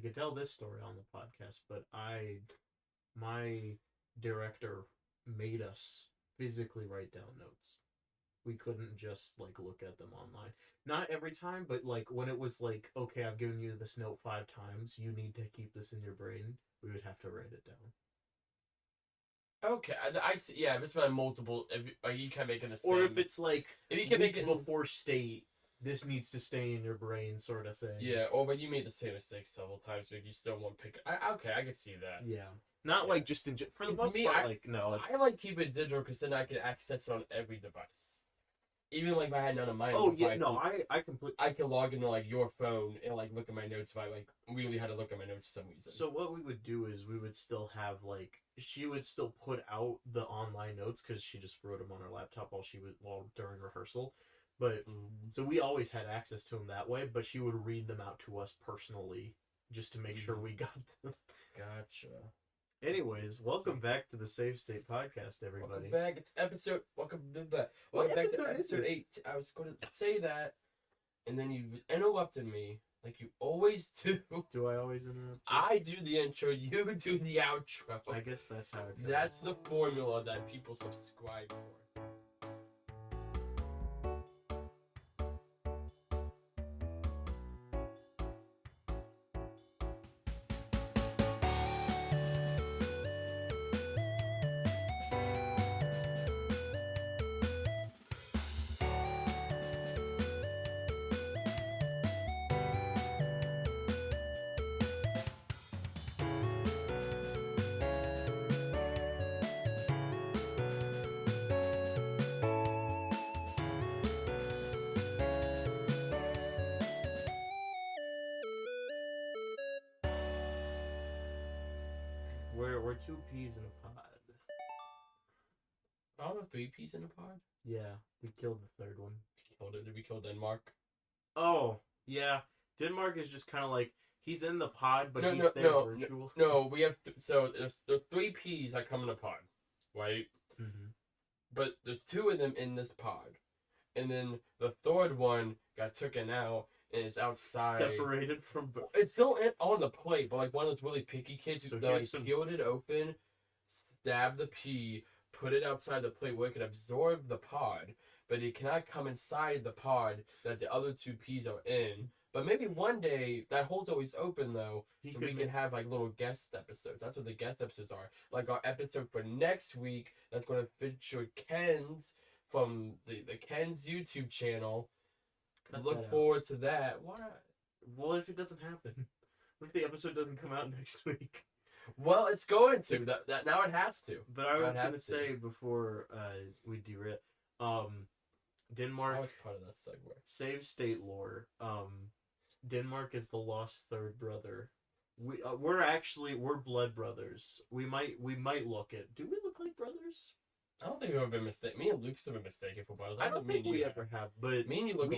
could tell this story on the podcast, but my director made us physically write down notes. We couldn't just like look at them online. Not every time, but like when it was like, okay, I've given you this note 5 times, you need to keep this in your brain. We would have to write it down. Okay, I see. Yeah, if it's been multiple, if you can make it the same. Or if it's like, if you can make it before state, this needs to stay in your brain, sort of thing. Yeah, or when you made the same mistake several times, maybe you still won't pick. Okay, I can see that. Yeah, not like just for the most part. Like no, I like keeping it digital because then I can access it on every device. Even like if I had none of mine. Oh yeah, no, I completely. I can log into like your phone and like look at my notes if I like really had to look at my notes for some reason. So what we would do is we would still have like she would still put out the online notes because she just wrote them on her laptop while during rehearsal, but so we always had access to them that way. But she would read them out to us personally just to make sure we got them. Gotcha. Anyways, welcome back to the Safe State Podcast, everybody. Welcome back. It's episode. Welcome back to episode 8. I was going to say that, and then you interrupted me like you always do. Do I always interrupt? I do the intro. You do the outro. I guess that's how it goes. That's the formula that people subscribe for. We're 2 peas in a pod. Oh, the 3 peas in a pod? Yeah, we killed the third one. Did we kill Denmark? Oh, yeah. Denmark is just kind of like, he's in the pod, but he's virtual. No, we have, so there's 3 peas that come in a pod, right? Mm-hmm. But there's 2 of them in this pod. And then the third one got taken out and it's outside. Separated from... It's still on the plate, but like one of those really picky kids who peeled it open, stabbed the pea, put it outside the plate where it can absorb the pod, but it cannot come inside the pod that the other 2 peas are in. But maybe one day, that hole's always open though, so we can have like little guest episodes. That's what the guest episodes are. Like our episode for next week, that's going to feature Ken's from the Ken's YouTube channel. Look forward to that. What? Well, if it doesn't happen, what if the episode doesn't come out next week? Well, it's going to. That now it has to. But I was going to say before we derail, Denmark. I was part of that segue. Save state lore. Denmark is the lost third brother. We're blood brothers. We might look it. Do we look like brothers? I don't think we've ever been mistaken. Me and Luke's have been mistaken for brothers. I don't think we ever have, but me and you look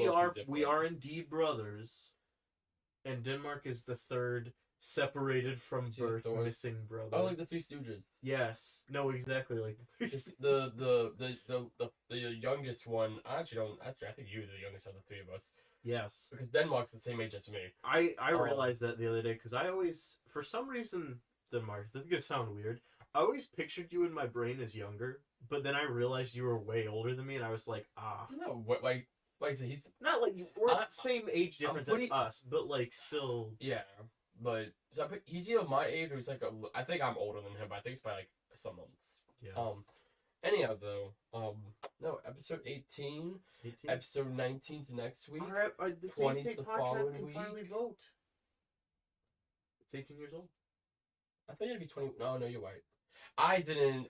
we are indeed brothers. And Denmark is the third separated from birth missing brother. Oh, like the Three Stooges. Yes. No, exactly like the Three Stooges. The youngest one. I think you're the youngest of the 3 of us. Yes. Because Denmark's the same age as me. I realized that the other day because I always, for some reason, Denmark, this is gonna sound weird. I always pictured you in my brain as younger, but then I realized you were way older than me, and I was like, No, like so he's not like we're the same age difference as us, but like still. Yeah, but he's either my age or he's like I think I'm older than him, but I think it's by like some months. Yeah. Anyhow, though, no, episode 18. Episode 19's next week. All right, the Safe State Podcast can finally vote. It's 18 years old. I thought you'd be 20. No, you're right. I didn't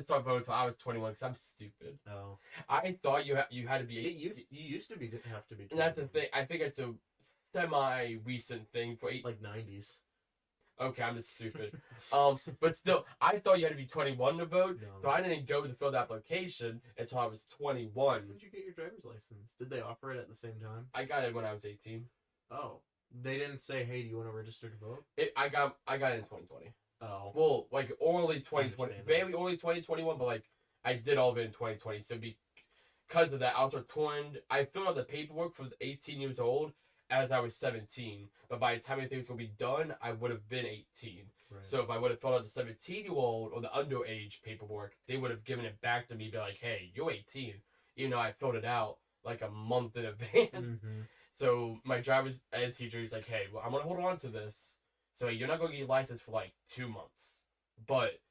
start voting until I was 21 because I'm stupid. Oh. I thought you had to be 18. You used to have to be 21. And that's the thing. I think it's a semi-recent thing for 8. Like 90s. Okay, I'm just stupid. But still, I thought you had to be 21 to vote, so I didn't go to fill the application until I was 21. When did you get your driver's license? Did they offer it at the same time? I got it when I was 18. Oh. They didn't say, hey, do you want to register to vote? I got it in 2020. Oh. Well, like early 2020, very early 2021, but like I did all of it in 2020. So because of that, I was returned. I filled out the paperwork for 18 years old, as I was 17, but by the time I think it's gonna be done, I would have been 18. Right. So if I would have filled out the 17-year-old or the underage paperwork, they would have given it back to me, be like, "Hey, you're 18," even though I filled it out like a month in advance. Mm-hmm. So my driver's ed teacher, he's like, "Hey, well, I'm gonna hold on to this. So you're not gonna get your license for like 2 months, but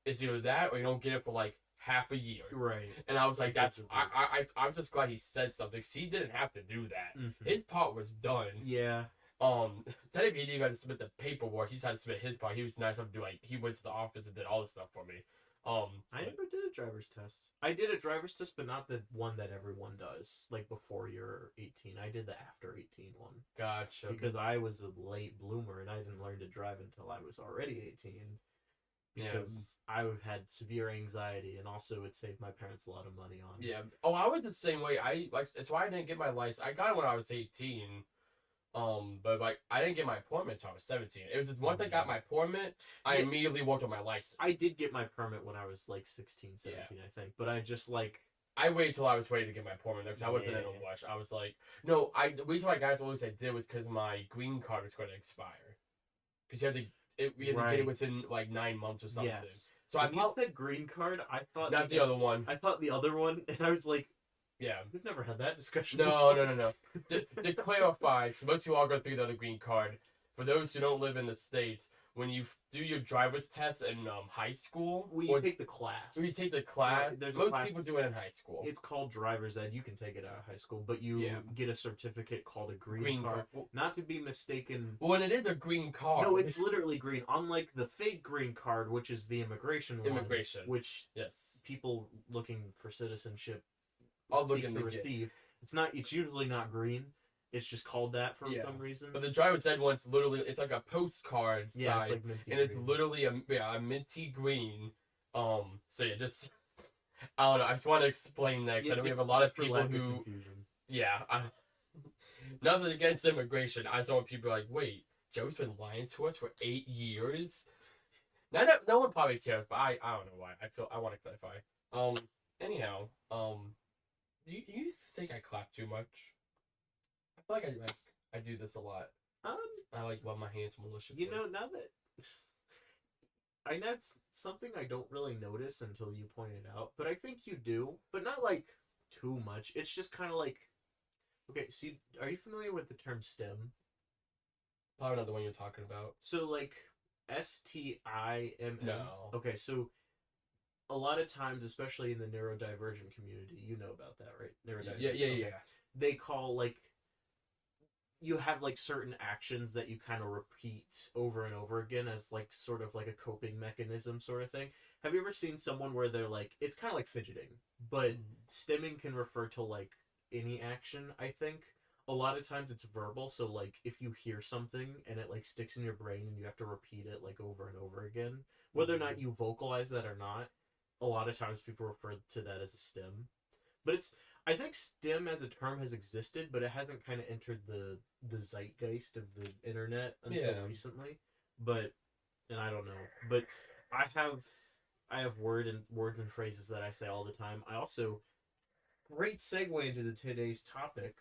it's either that or you don't get it for like half a year." Right. And I was like, That's I'm just glad he said something, because he didn't have to do that. Mm-hmm. His part was done. Yeah. Technically he didn't even have to submit the paperwork. He just had to submit his part. He was nice enough to do, like, he went to the office and did all this stuff for me. I never did a driver's test. I did a driver's test, but not the one that everyone does, like before you're 18. I did the after 18 one. Gotcha. Because I was a late bloomer and I didn't learn to drive until I was already 18. Because I had severe anxiety, and also it saved my parents a lot of money on. Yeah. Oh, I was the same way. It's why I didn't get my license. I got it when I was 18. But like I didn't get my appointment until I was 17. It was just once I got my appointment, I immediately worked on my license. I did get my permit when I was like 16, 17, I think. But I just like I waited till I was ready to get my appointment because I wasn't in a rush. I was like, no. The reason why guys always I did was because my green card was going to expire. Because you had to get it within like 9 months or something. Yes. So when you said green card, I thought not the other one. I thought the other one, and I was like, yeah, we've never had that discussion. No. To clarify, because most people all go through the other green card. For those who don't live in the States, when you do your driver's test in high school, you take the class. You take the class. Most people do it in high school. It's called driver's ed. You can take it out of high school, but you get a certificate called a green card. Not to be mistaken. When it is a green card. No, it's literally green. Unlike the fake green card, which is the immigration one. Which people looking for citizenship seek to receive. It's usually not green. It's just called that for some reason. But the driver's ed one's literally, it's like a postcard size, it's like minty and it's literally a minty green. So yeah, just I don't know. I just want to explain that because I know we have a lot of people who, nothing against immigration. I saw people like, wait, Joe's been lying to us for 8 years. No one probably cares, but I don't know why. I want to clarify. Anyhow, do you think I clap too much? I feel like I do this a lot. I like rub my hands maliciously. You know, now that I know it's something I don't really notice until you point it out, but I think you do, but not like too much. It's just kind of like, okay, so are you familiar with the term STEM? Probably not the one you're talking about. So like STIMM. No. Okay, so a lot of times, especially in the neurodivergent community, you know about that, right? Neurodivergent. Yeah. They call like you have like certain actions that you kind of repeat over and over again as like sort of like a coping mechanism sort of thing. Have you ever seen someone where they're like, it's kind of like fidgeting, but stimming can refer to like any action, I think. A lot of times it's verbal, so like if you hear something and it like sticks in your brain and you have to repeat it like over and over again, whether or not you vocalize that or not, a lot of times people refer to that as a stim. But I think STEM as a term has existed, but it hasn't kind of entered the zeitgeist of the internet until recently. And I don't know. But I have words and phrases that I say all the time. I also, great segue into today's topic.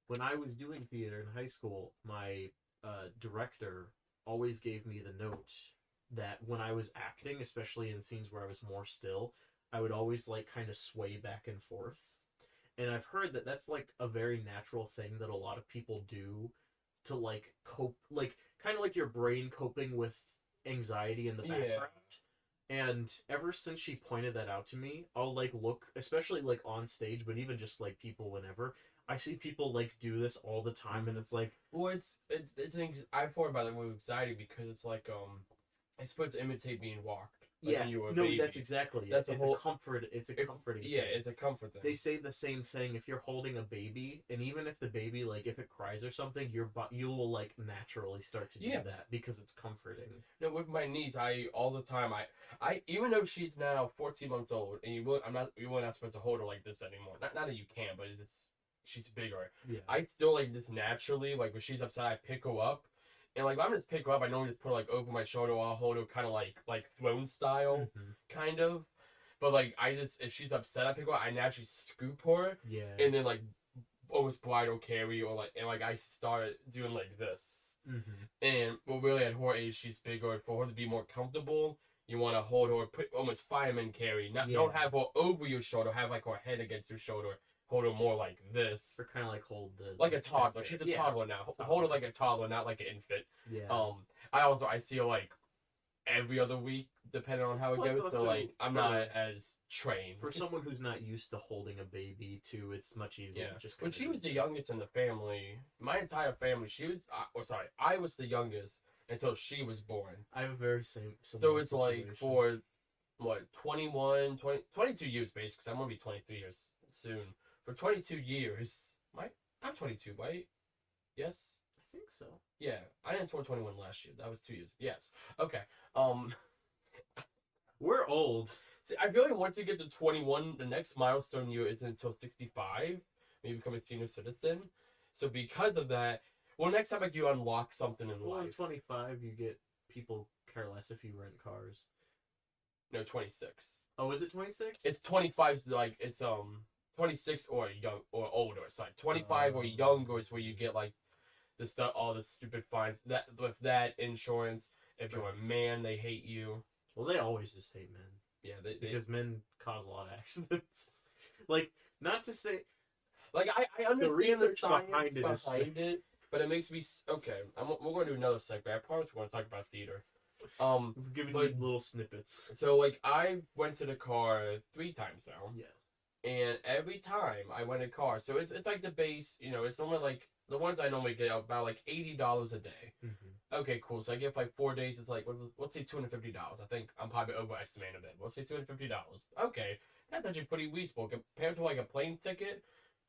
When I was doing theater in high school, my director always gave me the note that when I was acting, especially in scenes where I was more still, I would always like kind of sway back and forth. And I've heard that that's like a very natural thing that a lot of people do to like cope, like kind of like your brain coping with anxiety in the background. And ever since she pointed that out to me, I'll like look, especially like on stage, but even just like people whenever, I see people like do this all the time, and it's like, well, it's I thought about that with anxiety because it's like it's supposed to imitate being walked. Like when you were a baby. That's exactly it. It's a comforting thing. It's a comfort thing. They say the same thing if you're holding a baby, and even if the baby, like, if it cries or something, you will, like, naturally start to do that because it's comforting. No, with my niece, all the time, I even though she's now 14 months old, and you were not supposed to hold her like this anymore. Not that you can, but she's bigger. Yeah. I still, like, just naturally, like, when she's upset, I pick her up. And, like, if I'm just pick her up, I normally just put her, like, over my shoulder, or I'll hold her kind of, like throne style, kind of. But, like, if she's upset, I pick her up, I naturally scoop her. Yeah. And then, like, almost bridal carry, or like, and like I started doing like this. Mm-hmm. And well, really at her age, she's bigger. For her to be more comfortable, you want to hold her, put almost fireman carry. Not Don't have her over your shoulder. Have like her head against your shoulder. Hold her more like this. Or kind of like hold the like a toddler. She's a toddler now. Hold her like a toddler, not like an infant. Yeah. I see her like every other week, depending on how it goes. So like, I'm not as trained. For someone who's not used to holding a baby, too, it's much easier. Yeah. To just when she was the youngest in the family, my entire family, I was the youngest until she was born. I have a very same. So it's like for what 22 years basically. Because I'm gonna be 23 years soon. For 22 years, I'm 22, right? Yes. I think so. Yeah, I didn't turn 21 last year. That was 2 years. Yes. Okay. We're old. See, I feel like once you get to 21, the next milestone year is until 65. Maybe become a senior citizen. So because of that, well, next time like you unlock something in life. In 25, you get people care less if you rent cars. No, 26. Oh, is it 26? It's 25. Like it's 26 or young or older. It's like 25 or younger is where you get like the stuff, all the stupid fines. That with that insurance, if you're a man, they hate you. Well, they always just hate men. Yeah, because men cause a lot of accidents. Like, not to say, like I understand the science behind it, but it makes me okay. We're going to do another segue. I promise we're going to talk about theater. We're giving you little snippets. So like I went to the car 3 times now. Yeah. And every time I went to car, so it's like the base, it's only like the ones I normally get about like $80 a day. Mm-hmm. Okay, cool. So I get like 4 days. It's like let's say $250. I think I'm probably overestimating a bit. Let's say $250. Okay, that's actually pretty reasonable compared to like a plane ticket.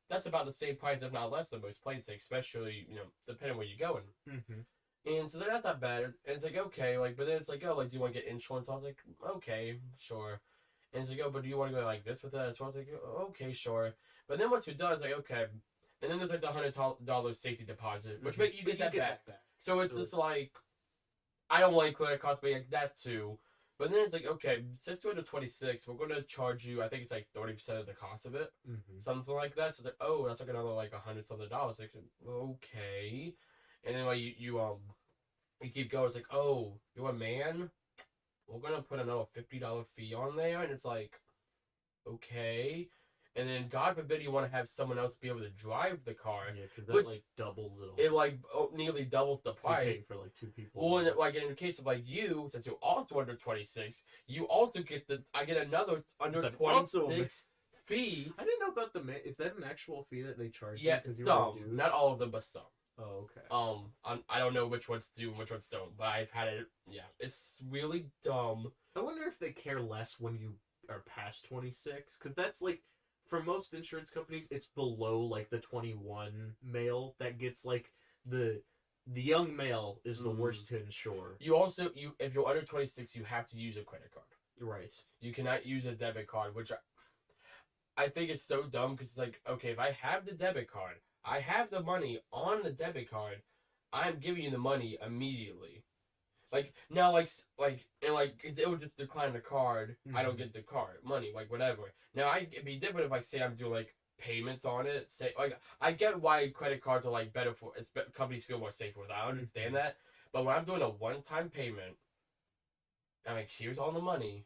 That's about the same price, if not less, than most plane tickets, especially depending where you're going. Mm-hmm. And so that's not bad. And it's like okay, like but then it's like oh like do you want to get insurance? I was like okay, sure. And it's like, oh, but do you want to go like this with that? So I was like, okay, sure. But then once we're done, it's like, okay. And then there's like the $100 safety deposit, which make you get that back. So it's just like, I don't want to clear costs, but like that too. But then it's like, okay, since we're to 26, we're going to charge you, I think it's like 30% of the cost of it. Mm-hmm. Something like that. So it's like, oh, that's like another like $100-something. Like, okay. And then like you keep going. It's like, oh, you're a man? We're gonna put another $50 fee on there, and it's like, okay. And then God forbid you want to have someone else be able to drive the car. Yeah, because that like doubles it all. It like nearly doubles the price for like 2 people. Well, and, like in the case of like you, since you're also under 26, you also get I get another under 26 fee. I didn't know about is that an actual fee that they charge? Yeah, some, not all of them, but some. Oh, okay. I don't know which ones do and which ones don't, but I've had it. Yeah, it's really dumb. I wonder if they care less when you are past 26, because that's like, for most insurance companies, it's below like the 21 male that gets like the young male is the worst to insure. You also if you're under 26, you have to use a credit card. Right. You cannot use a debit card, which I think is so dumb because it's like, okay, if I have the debit card, I have the money on the debit card, I'm giving you the money immediately. Like, now, cause it would just decline the card, I don't get the card, money, like, whatever. Now, it'd be different if, say I'm doing, payments on it. Say, I get why credit cards are, better for, companies feel more safe with it. I understand that. But when I'm doing a one-time payment, I'm like, here's all the money.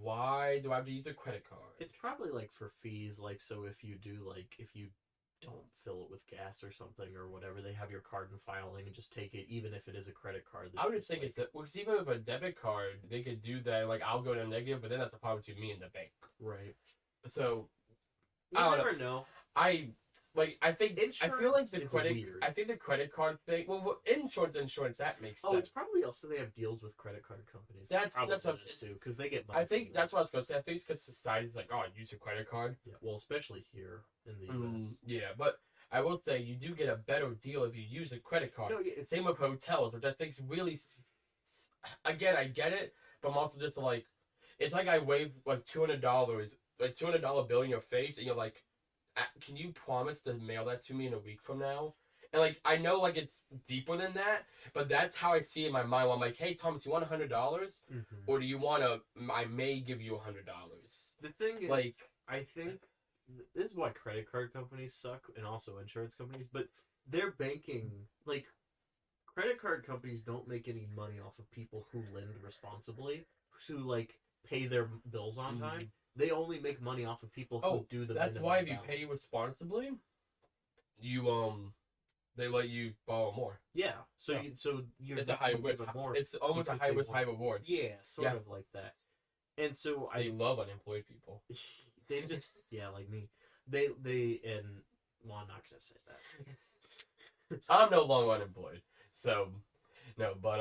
Why do I have to use a credit card? It's probably, for fees, so if you do, if you don't fill it with gas or something or whatever, they have your card in filing and just take it, even if it is a credit card. I would just think because even with a debit card, they could do that. I'll go to negative, but then that's a problem between me and the bank. Right. So, you never know. I think insurance, I feel like the credit. Weird. I think the credit card thing. Well, insurance that makes sense. Oh, it's probably also they have deals with credit card companies. That's what I'm too, because they get money. I think that's what I was going to say. I think it's because society's like, oh, use a credit card. Yeah. Well, especially here in the US. Yeah, but I will say you do get a better deal if you use a credit card. No, same with hotels, which I think is really. Again, I get it, but I'm also just it's like I wave $200, $200 bill in your face, and you're like, can you promise to mail that to me in a week from now? And I know it's deeper than that, but that's how I see it in my mind. I'm like, hey Thomas, you want $100, or do you want I may give you $100. The thing is, I think this is why credit card companies suck, and also insurance companies. But they're banking like credit card companies don't make any money off of people who lend responsibly, who like pay their bills on time. They only make money off of people who do the. That's why if you pay responsibly, you they let you borrow more. Yeah. So you're it's a high risk. It's almost a high risk, high reward. Yeah, sort of like that. And so they love unemployed people. They just like me. They and well, I'm not gonna say that. I'm no longer unemployed, so no. But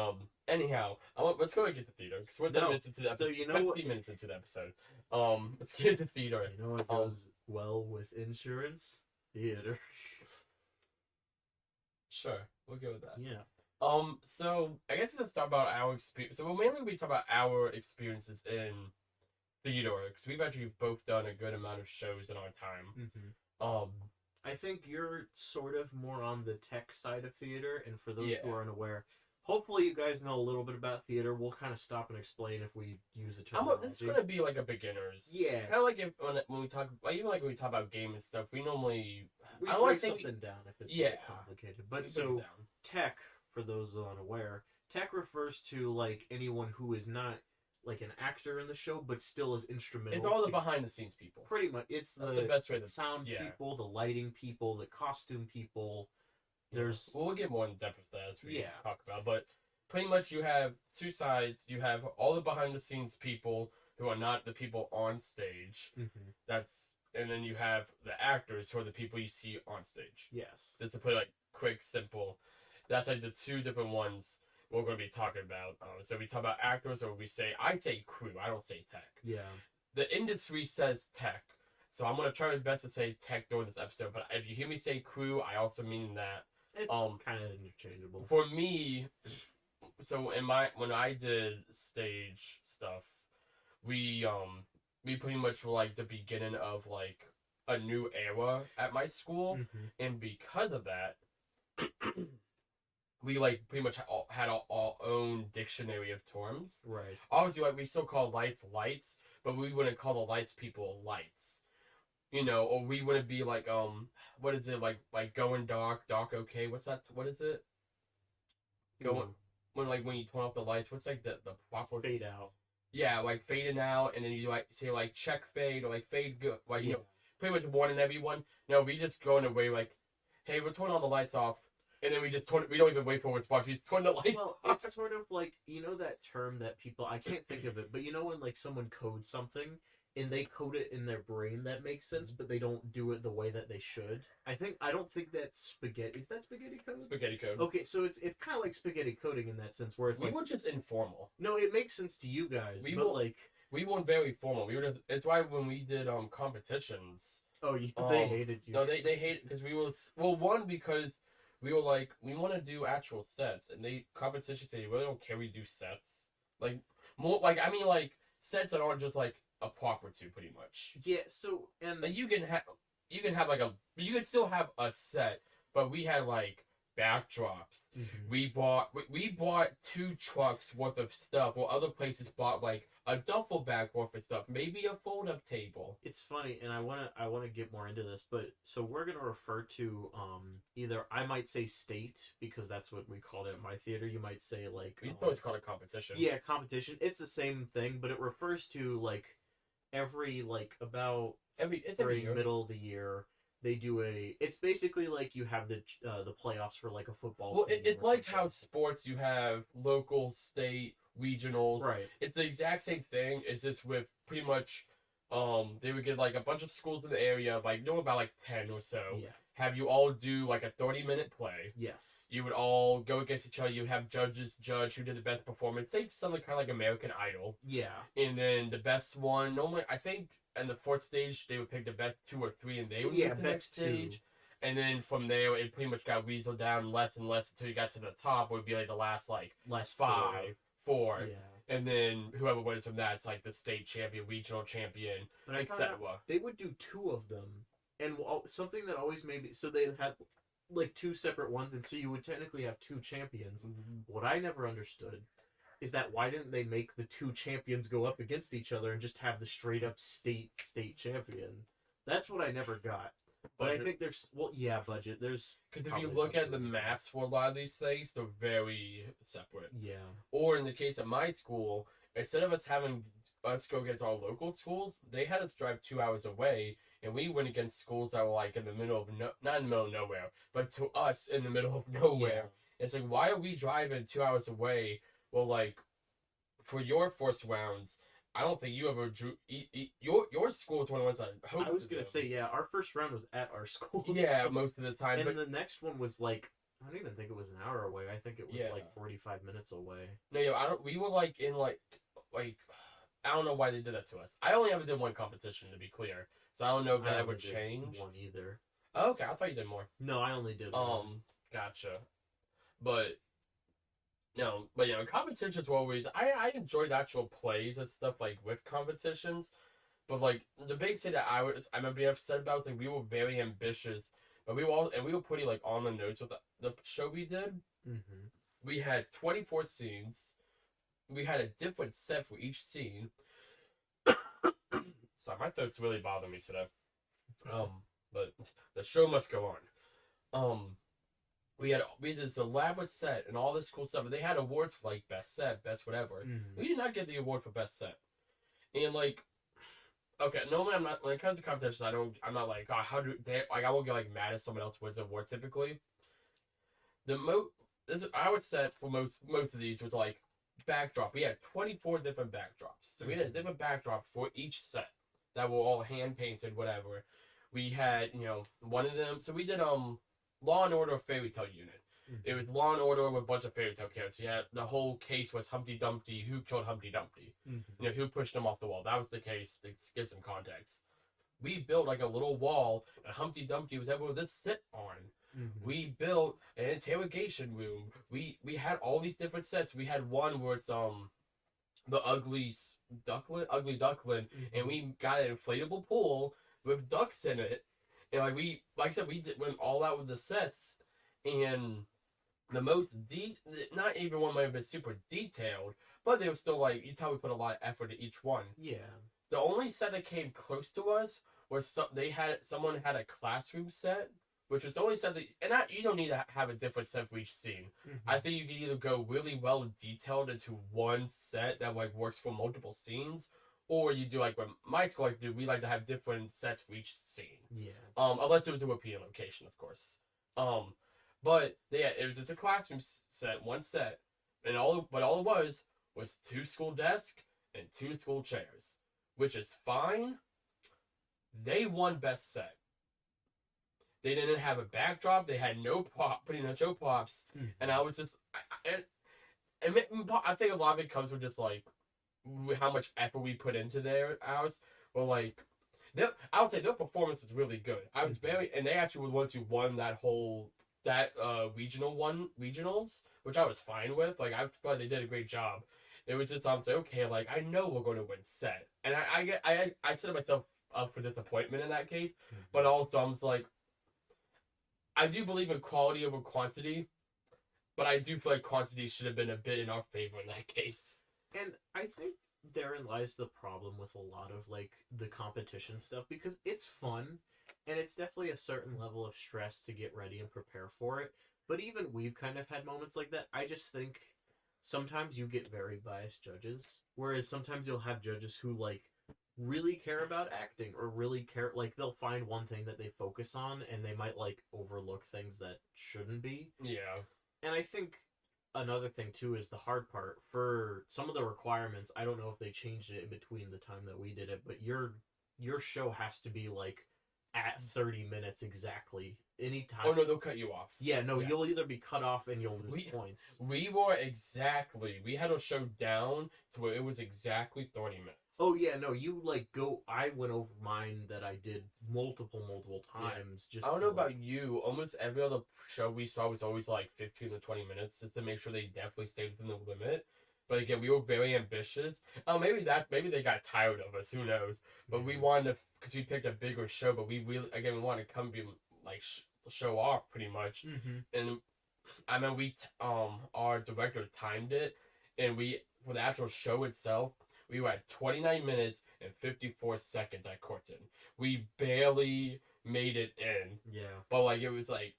anyhow, let's go and get to theater because we're 10 minutes into the episode. So 15 minutes into the episode. Let's get into theater. You know what goes well with insurance? Theater. Sure, we'll go with that. Yeah. So I guess let's talk about our experience. So we'll mainly be talking about our experiences in theater because we've actually both done a good amount of shows in our time. Mm-hmm. I think you're sort of more on the tech side of theater, and for those who are unaware, hopefully you guys know a little bit about theater. We'll kind of stop and explain if we use a term. It's gonna be like a beginner's. Yeah. Kind of like when we talk, even like when we talk about game and stuff, we normally break something down if it's complicated. But so tech, for those unaware, tech refers to like anyone who is not like an actor in the show, but still is instrumental. It's all the behind the scenes people. Pretty much, it's the best way. The sound people, the lighting people, the costume people. We'll get more in depth with that as we talk about, but pretty much you have two sides. You have all the behind the scenes people who are not the people on stage. Mm-hmm. And then you have the actors who are the people you see on stage. Yes. Just to put it like quick, simple. That's like the two different ones we're going to be talking about. So we talk about actors, or I say crew. I don't say tech. Yeah. The industry says tech. So I'm going to try my best to say tech during this episode. But if you hear me say crew, I also mean that. It's kind of interchangeable. For me, so when I did stage stuff, we pretty much were like the beginning of like a new era at my school, and because of that, we like pretty much had our own dictionary of terms. Right. Obviously, like we still call lights, but we wouldn't call the lights people lights. Or we wouldn't be like what is it like going dark okay? What's that? What is it? Going when you turn off the lights, what's like the proper fade out? Yeah, like fading out, and then you like say like check fade or like fade good, like pretty much warning everyone. No, we just go in a way like, hey, we're turning all the lights off, and then we just turn. We don't even wait for a response. We just turn the lights. Well, it's sort of like that term that people I can't think of it, but when like someone codes something and they code it in their brain that makes sense, but they don't do it the way that they should. I don't think that's spaghetti. Is that spaghetti code? Spaghetti code. Okay, so it's kind of like spaghetti coding in that sense, where it's we were just informal. No, it makes sense to you guys. We weren't very formal. We were just. It's why when we did competitions. Oh, they hated you. No, they hated because we were because we were like we want to do actual sets, and competitions say really don't care we do sets like more like sets that aren't just like a prop or two, pretty much. Yeah. So and you can have like you can still have a set, but we had like backdrops. We bought 2 trucks worth of stuff, while other places bought like a duffel bag worth of stuff, maybe a fold up table. It's funny, and I wanna get more into this, but so we're gonna refer to either I might say state because that's what we called it at my theater. You might say like we thought it's called a competition. Yeah, competition. It's the same thing, but it refers to like every middle of the year they do it's basically like you have the playoffs for like a football team. Well, it's like how sports you have local, state, regionals. Right. It's the exact same thing. It's just with pretty much they would get like a bunch of schools in the area, like about like 10 or so. Yeah. Have you all do like a 30-minute play. Yes. You would all go against each other. You would have judges judge who did the best performance. Think something kind of like American Idol. Yeah. And then the best one, normally, I think in the 4th stage, they would pick the best 2 or 3, and they would get the next stage. And then from there, it pretty much got weaseled down less and less until you got to the top, would be like the last 5, 4. Yeah. And then whoever wins from that, it's like the state champion, regional champion, etc. They would do 2 of them. And something that always made me... So they had, like, 2 separate ones, and so you would technically have 2 champions. What I never understood is that why didn't they make the 2 champions go up against each other and just have the straight-up state champion? That's what I never got. But I think there's budget. There's because if you look at the maps for a lot of these things, they're very separate. Yeah. Or in the case of my school, instead of us go against our local schools, they had us drive 2 hours away, and we went against schools that were like in the middle of not in the middle of nowhere, but to us in the middle of nowhere. Yeah. It's like, why are we driving 2 hours away? Well, like for your first rounds, I don't think you ever drew. Your school was one of the ones I was gonna say, yeah, our first round was at our school. Yeah, most of the time. And the next one was like, I don't even think it was an hour away. I think it was like 45 minutes away. No, I don't. We were like in like I don't know why they did that to us. I only ever did one competition, to be clear, so I don't know if that ever changed. One either. Oh, okay, I thought you did more. No, I only did one. Gotcha. But no, but competitions were always. I enjoyed actual plays and stuff like with competitions, but like the big thing that I remember being upset about, like we were very ambitious, but we were putting like on the notes with the show we did. Mm-hmm. We had 24 scenes. We had a different set for each scene. Sorry, my throat's really bothering me today. But the show must go on. We had this elaborate set and all this cool stuff. But they had awards for like best set, best whatever. Mm-hmm. We did not get the award for best set. And like, okay, normally I'm not, when it comes to competitions, I'm not like, oh, how do they, like, I won't get like mad if someone else wins the award typically. Our set for most of these was like backdrop. We had 24 different backdrops. So we had a different backdrop for each set that were all hand painted, whatever. We had, one of them. So we did Law and Order Fairy Tale Unit. Mm-hmm. It was Law and Order with a bunch of fairy tale characters. Yeah, the whole case was Humpty Dumpty. Who killed Humpty Dumpty? Mm-hmm. Who pushed him off the wall? That was the case. To give some context, we built like a little wall that Humpty Dumpty was able to sit on. Mm-hmm. We built an interrogation room. We had all these different sets. We had one where it's the ugly duckling, mm-hmm. and we got an inflatable pool with ducks in it. And like I said, we went all out with the sets, and the most not even one might have been super detailed, but they were still like, you tell we put a lot of effort into each one. Yeah. The only set that came close to us was someone had a classroom set, which was the only set that, and you don't need to have a different set for each scene. Mm-hmm. I think you can either go really well detailed into one set that like works for multiple scenes, or you do like what my school like to do. We like to have different sets for each scene. Yeah. Unless it was a repeating location, of course. But yeah, it was just a classroom set, one set, and all it was 2 school desks and 2 school chairs, which is fine. They won best set. They didn't have a backdrop. They had no show props, and I was just, I think a lot of it comes with just like how much effort we put into ours. Well, like, I would say their performance is really good. I was and they actually were the ones who won that regionals, which I was fine with. Like, I thought they did a great job. It was just say, okay, like I know we're going to win set, and I set myself up for disappointment in that case, but also I'm just like, I do believe in quality over quantity, but I do feel like quantity should have been a bit in our favor in that case. And I think therein lies the problem with a lot of like the competition stuff, because it's fun and it's definitely a certain level of stress to get ready and prepare for it. But even we've kind of had moments like that. I just think sometimes you get very biased judges, whereas sometimes you'll have judges who like really care about acting or really care, like they'll find one thing that they focus on and they might like overlook things that shouldn't be. Yeah. And I think another thing too is the hard part for some of the requirements. I don't know if they changed it in between the time that we did it, but your show has to be like at 30 minutes exactly. Anytime. Oh no, they'll cut you off. Yeah, no, yeah. You'll either be cut off and you'll lose points. We had a show down to where it was exactly 30 minutes. Oh yeah, no, you like go. I went over mine that I did multiple times. Yeah. Just I don't know about you. Almost every other show we saw was always like 15 to 20 minutes, just to make sure they definitely stayed within the limit. But again, we were very ambitious. Maybe they got tired of us. Who knows? But we wanted to, because we picked a bigger show. But we wanted to come be like show off pretty much. And I mean, our director timed it, and for the actual show itself, We were at 29 minutes and 54 seconds at Corton. We barely made it in. Yeah. But like it was like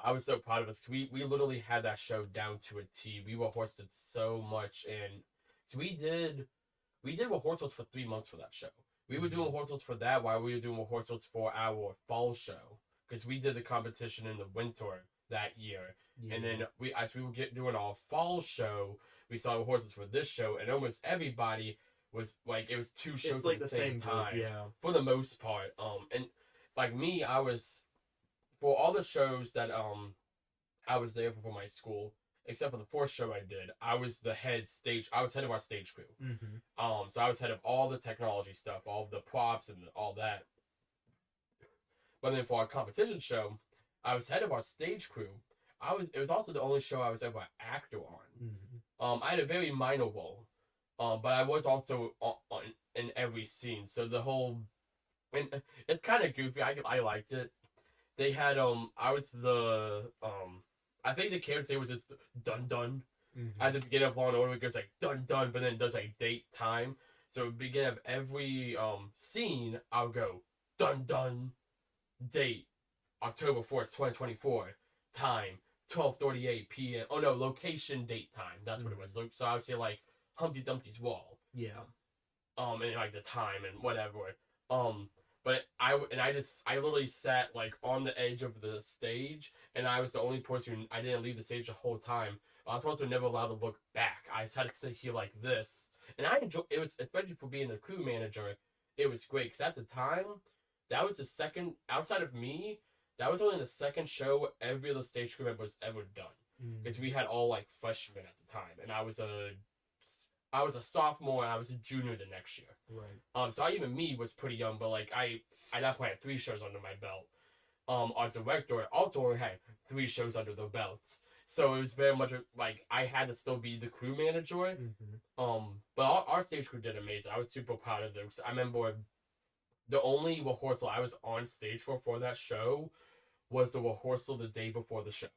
I was so proud of us. We literally had that show down to a T. We rehearsed so much, and so we did rehearsals for 3 months for that show. We were doing rehearsals for that while we were doing rehearsals for our fall show because we did the competition in the winter that year, and then as we were doing our fall show, we saw rehearsals for this show, and almost everybody was like it was two shows it's like at the same time group, yeah, for the most part. And like me, I was for all the shows that I was there for my school, except for the fourth show I did. I was I was head of our stage crew. So I was head of all the technology stuff, all of the props and all that. But then for our competition show, I was head of our stage crew. It was also the only show I was ever an actor on. I had a very minor role, but I was also on in every scene. So the whole, and it's kind of goofy. I liked it. They had I was the I think the character name was just dun dun. At the beginning of Law and Order, it goes like dun dun, but then it does like date time. So at the beginning of every scene, I'll go dun dun, date, October 4th, 2024, time 12:38 p.m. Oh no, location, date, time. That's what it was. So I would say like Humpty Dumpty's wall. Yeah. And like the time and whatever. But I literally sat like on the edge of the stage, and I was the only person. I didn't leave the stage the whole time. I was also never allowed to look back. I just had to sit here like this, and I enjoyed it. Was especially for being the crew manager, it was great because at the time, that was the second outside of me. That was only the second show every other stage crew member was ever done because we had all like freshmen at the time, and I was a sophomore and I was a junior the next year. Right. So even me was pretty young, but like I at that point had 3 shows under my belt. Our director also had 3 shows under the belts. So it was very much like I had to still be the crew manager. But our stage crew did amazing. I was super proud of them. I remember the only rehearsal I was on stage for that show was the rehearsal the day before the show.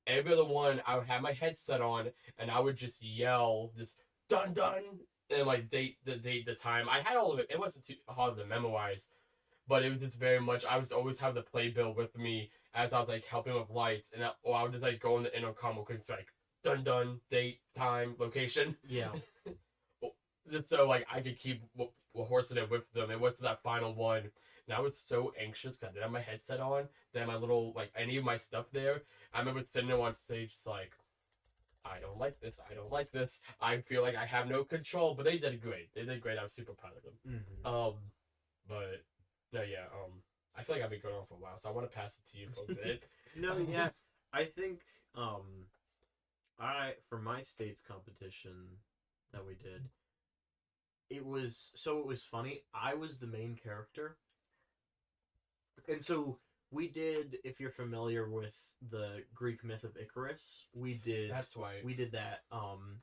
Every other one, I would have my headset on and I would just yell this dun dun and like the time. I had all of it. It wasn't too hard to memorize, but it was just very much. I was always have the playbill with me as I was like helping with lights, and I would just like go in the intercom and it's like dun dun, date, time, location. Yeah. Just so like I could keep rehearsing it with them. It was to that final one, and I was so anxious because I didn't have my headset on. Then my little like any of my stuff there. I remember sitting there on stage just like. I don't like this. I don't like this. I feel like I have no control, but they did great. They did great. I was super proud of them. But no, yeah. I feel like I've been going on for a while, so I want to pass it to you for a bit. No, yeah. I think for my state's competition that we did, it was funny. I was the main character, and so. We did, if you're familiar with the Greek myth of Icarus, That's why we did that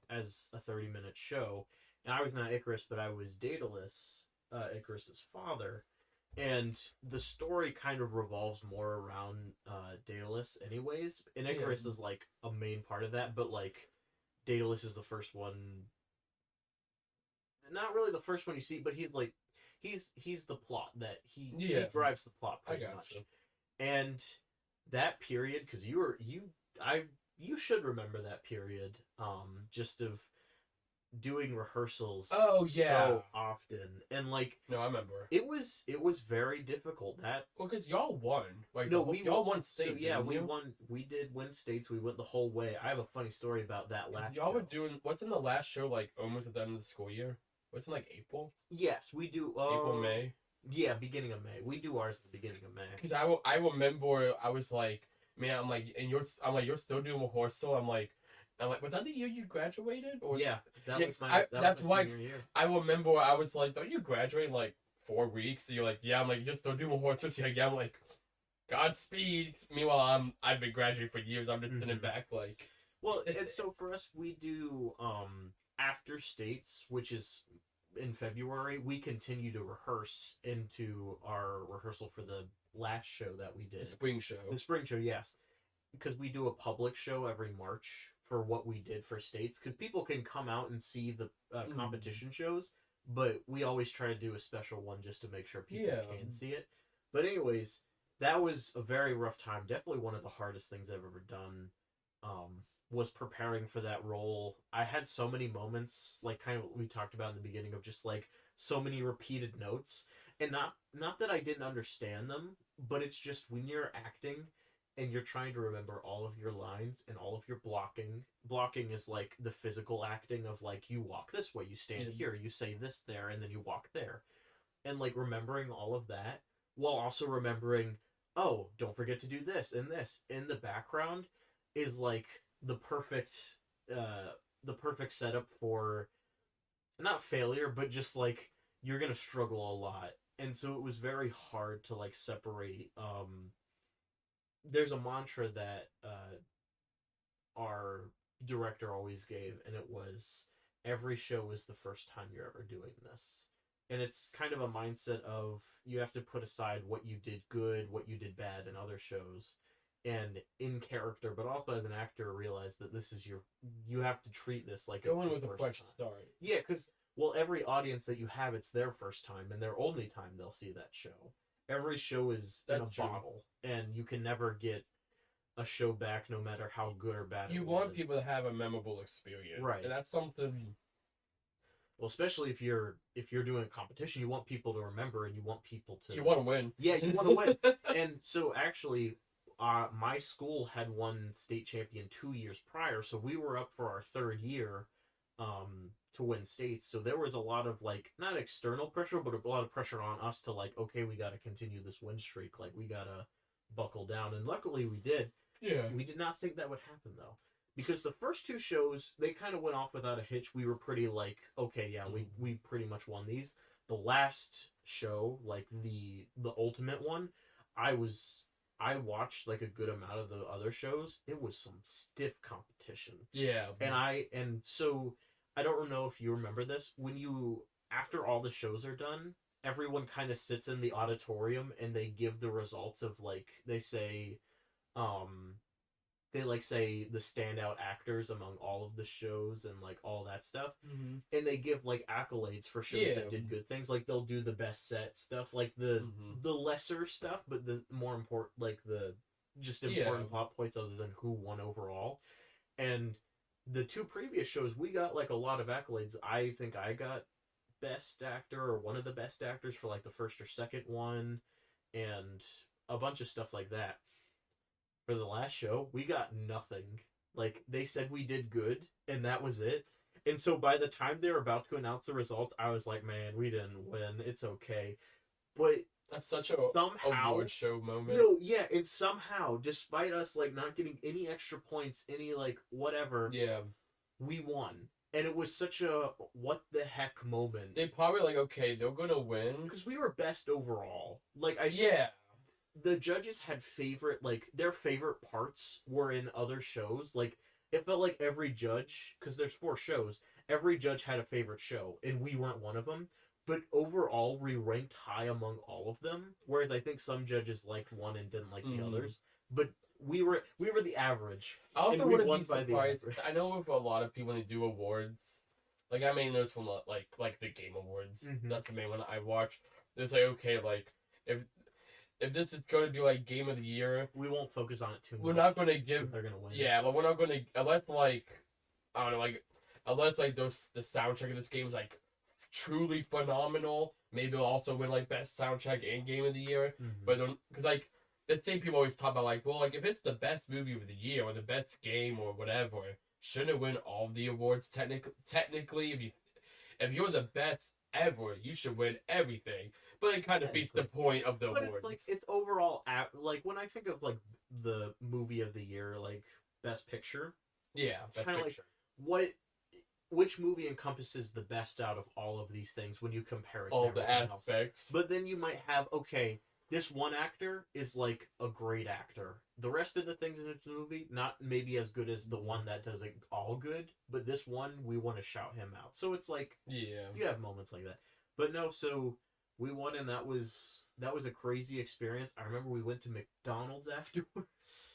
as a 30-minute show, and I was not Icarus, but I was Daedalus, Icarus's father, and the story kind of revolves more around Daedalus, anyways. And Icarus is like a main part of that, but like Daedalus is the first one. Not really the first one you see, but he's like he's the plot that he drives the plot pretty much. You. And that period, because you should remember that period, just of doing rehearsals so often, and like no, I remember it was very difficult. Because y'all won, like no, y'all won states. So yeah, we won. We did win states. We went the whole way. I have a funny story about that last. Y'all were doing what's in the last show like almost at the end of the school year. What's in like April? Yes, we do. April, May. Yeah, beginning of May. We do ours at the beginning of May. Because I remember I was like, man, I'm like, and you're still doing rehearsal. I'm like, was that the year you graduated? Or yeah, that's why I remember I was like, don't you graduate in like 4 weeks? And you're like, yeah. I'm like, you're still doing rehearsals. Yeah, I'm like, Godspeed. Meanwhile, I've been graduating for years. I'm just sitting back like. Well, and so for us, we do after states, which is. In February, we continue to rehearse into our rehearsal for the last show that we did. The spring show. The spring show, yes. Because we do a public show every March for what we did for states, because people can come out and see the competition shows, but we always try to do a special one just to make sure people can see it. But anyways, that was a very rough time. Definitely one of the hardest things I've ever done. Was preparing for that role. I had so many moments, like kind of what we talked about in the beginning, of just like so many repeated notes, and not that I didn't understand them, but it's just when you're acting and you're trying to remember all of your lines and all of your blocking. Blocking is like the physical acting of like you walk this way, you stand here, you say this there, and then you walk there, and like remembering all of that while also remembering, oh, don't forget to do this and this in the background is like the perfect setup for not failure, but just like you're gonna struggle a lot. And so it was very hard to like separate. There's a mantra that our director always gave, and it was every show is the first time you're ever doing this. And it's kind of a mindset of you have to put aside what you did good, what you did bad in other shows, and in character, but also as an actor, realize that this is you have to treat this like go in with a fresh start. Yeah, because well, every audience that you have, it's their first time and their only time they'll see that show. Every show is in a bottle, and you can never get a show back, no matter how good or bad. You want people to have a memorable experience, right? And that's something. Well, especially if you're doing a competition, you want people to remember, and you want people to. You want to win. Yeah, you want to win. And so actually, my school had won state champion 2 years prior, so we were up for our third year to win states. So there was a lot of like not external pressure, but a lot of pressure on us to like, okay, we got to continue this win streak. Like we gotta buckle down, and luckily we did. Yeah. We did not think that would happen though, because the first two shows they kind of went off without a hitch. We were pretty like, okay, yeah, we pretty much won these. The last show, like the ultimate one, I watched like a good amount of the other shows. It was some stiff competition. Yeah. And so I don't know if you remember this. When you after all the shows are done, everyone kind of sits in the auditorium and they give the results of like they say say the standout actors among all of the shows and like all that stuff. And they give like accolades for shows that did good things. Like they'll do the best set stuff, like the lesser stuff, but the more important, like the just important plot points other than who won overall. And the two previous shows we got like a lot of accolades. I think I got best actor or one of the best actors for like the first or second one and a bunch of stuff like that. For the last show, we got nothing. Like, they said we did good, and that was it. And so by the time they were about to announce the results, I was like, man, we didn't win. It's okay. But that's such a award show moment. No, yeah, and somehow, despite us, like, not getting any extra points, any, like, whatever, we won. And it was such a what the heck moment. They probably like, okay, they're gonna win. Because we were best overall. Like, the judges had their favorite parts were in other shows. Like, it felt like every judge, because there's 4 shows, every judge had a favorite show, and we weren't one of them. But overall, we ranked high among all of them, whereas I think some judges liked one and didn't like the others. But we were the average. I also wouldn't be surprised. I know with a lot of people when they do awards, like I made notes from like the Game Awards. That's the main one I watch. It's like, okay, like if this is going to be like Game of the Year, we won't focus on it too much. We're not going to give. They're going to win. Yeah, but we're not going to unless like I don't know, like unless like the soundtrack of this game is like truly phenomenal. Maybe it'll also win like best soundtrack and Game of the Year. But because like the same people always talk about like, well, like if it's the best movie of the year or the best game or whatever, shouldn't it win all the awards? Technically, if you're the best ever, you should win everything. But it kind of beats the point of the awards. It's overall, like, when I think of, like, the movie of the year, like, Best Picture. Yeah, it's kind of like, which movie encompasses the best out of all of these things when you compare it to all the aspects. Else. But then you might have, okay, this one actor is, like, a great actor. The rest of the things in the movie, not maybe as good as the one that does it all good, but this one, we want to shout him out. So it's like, you have moments like that. But no, so we won, and that was a crazy experience. I remember we went to McDonald's afterwards,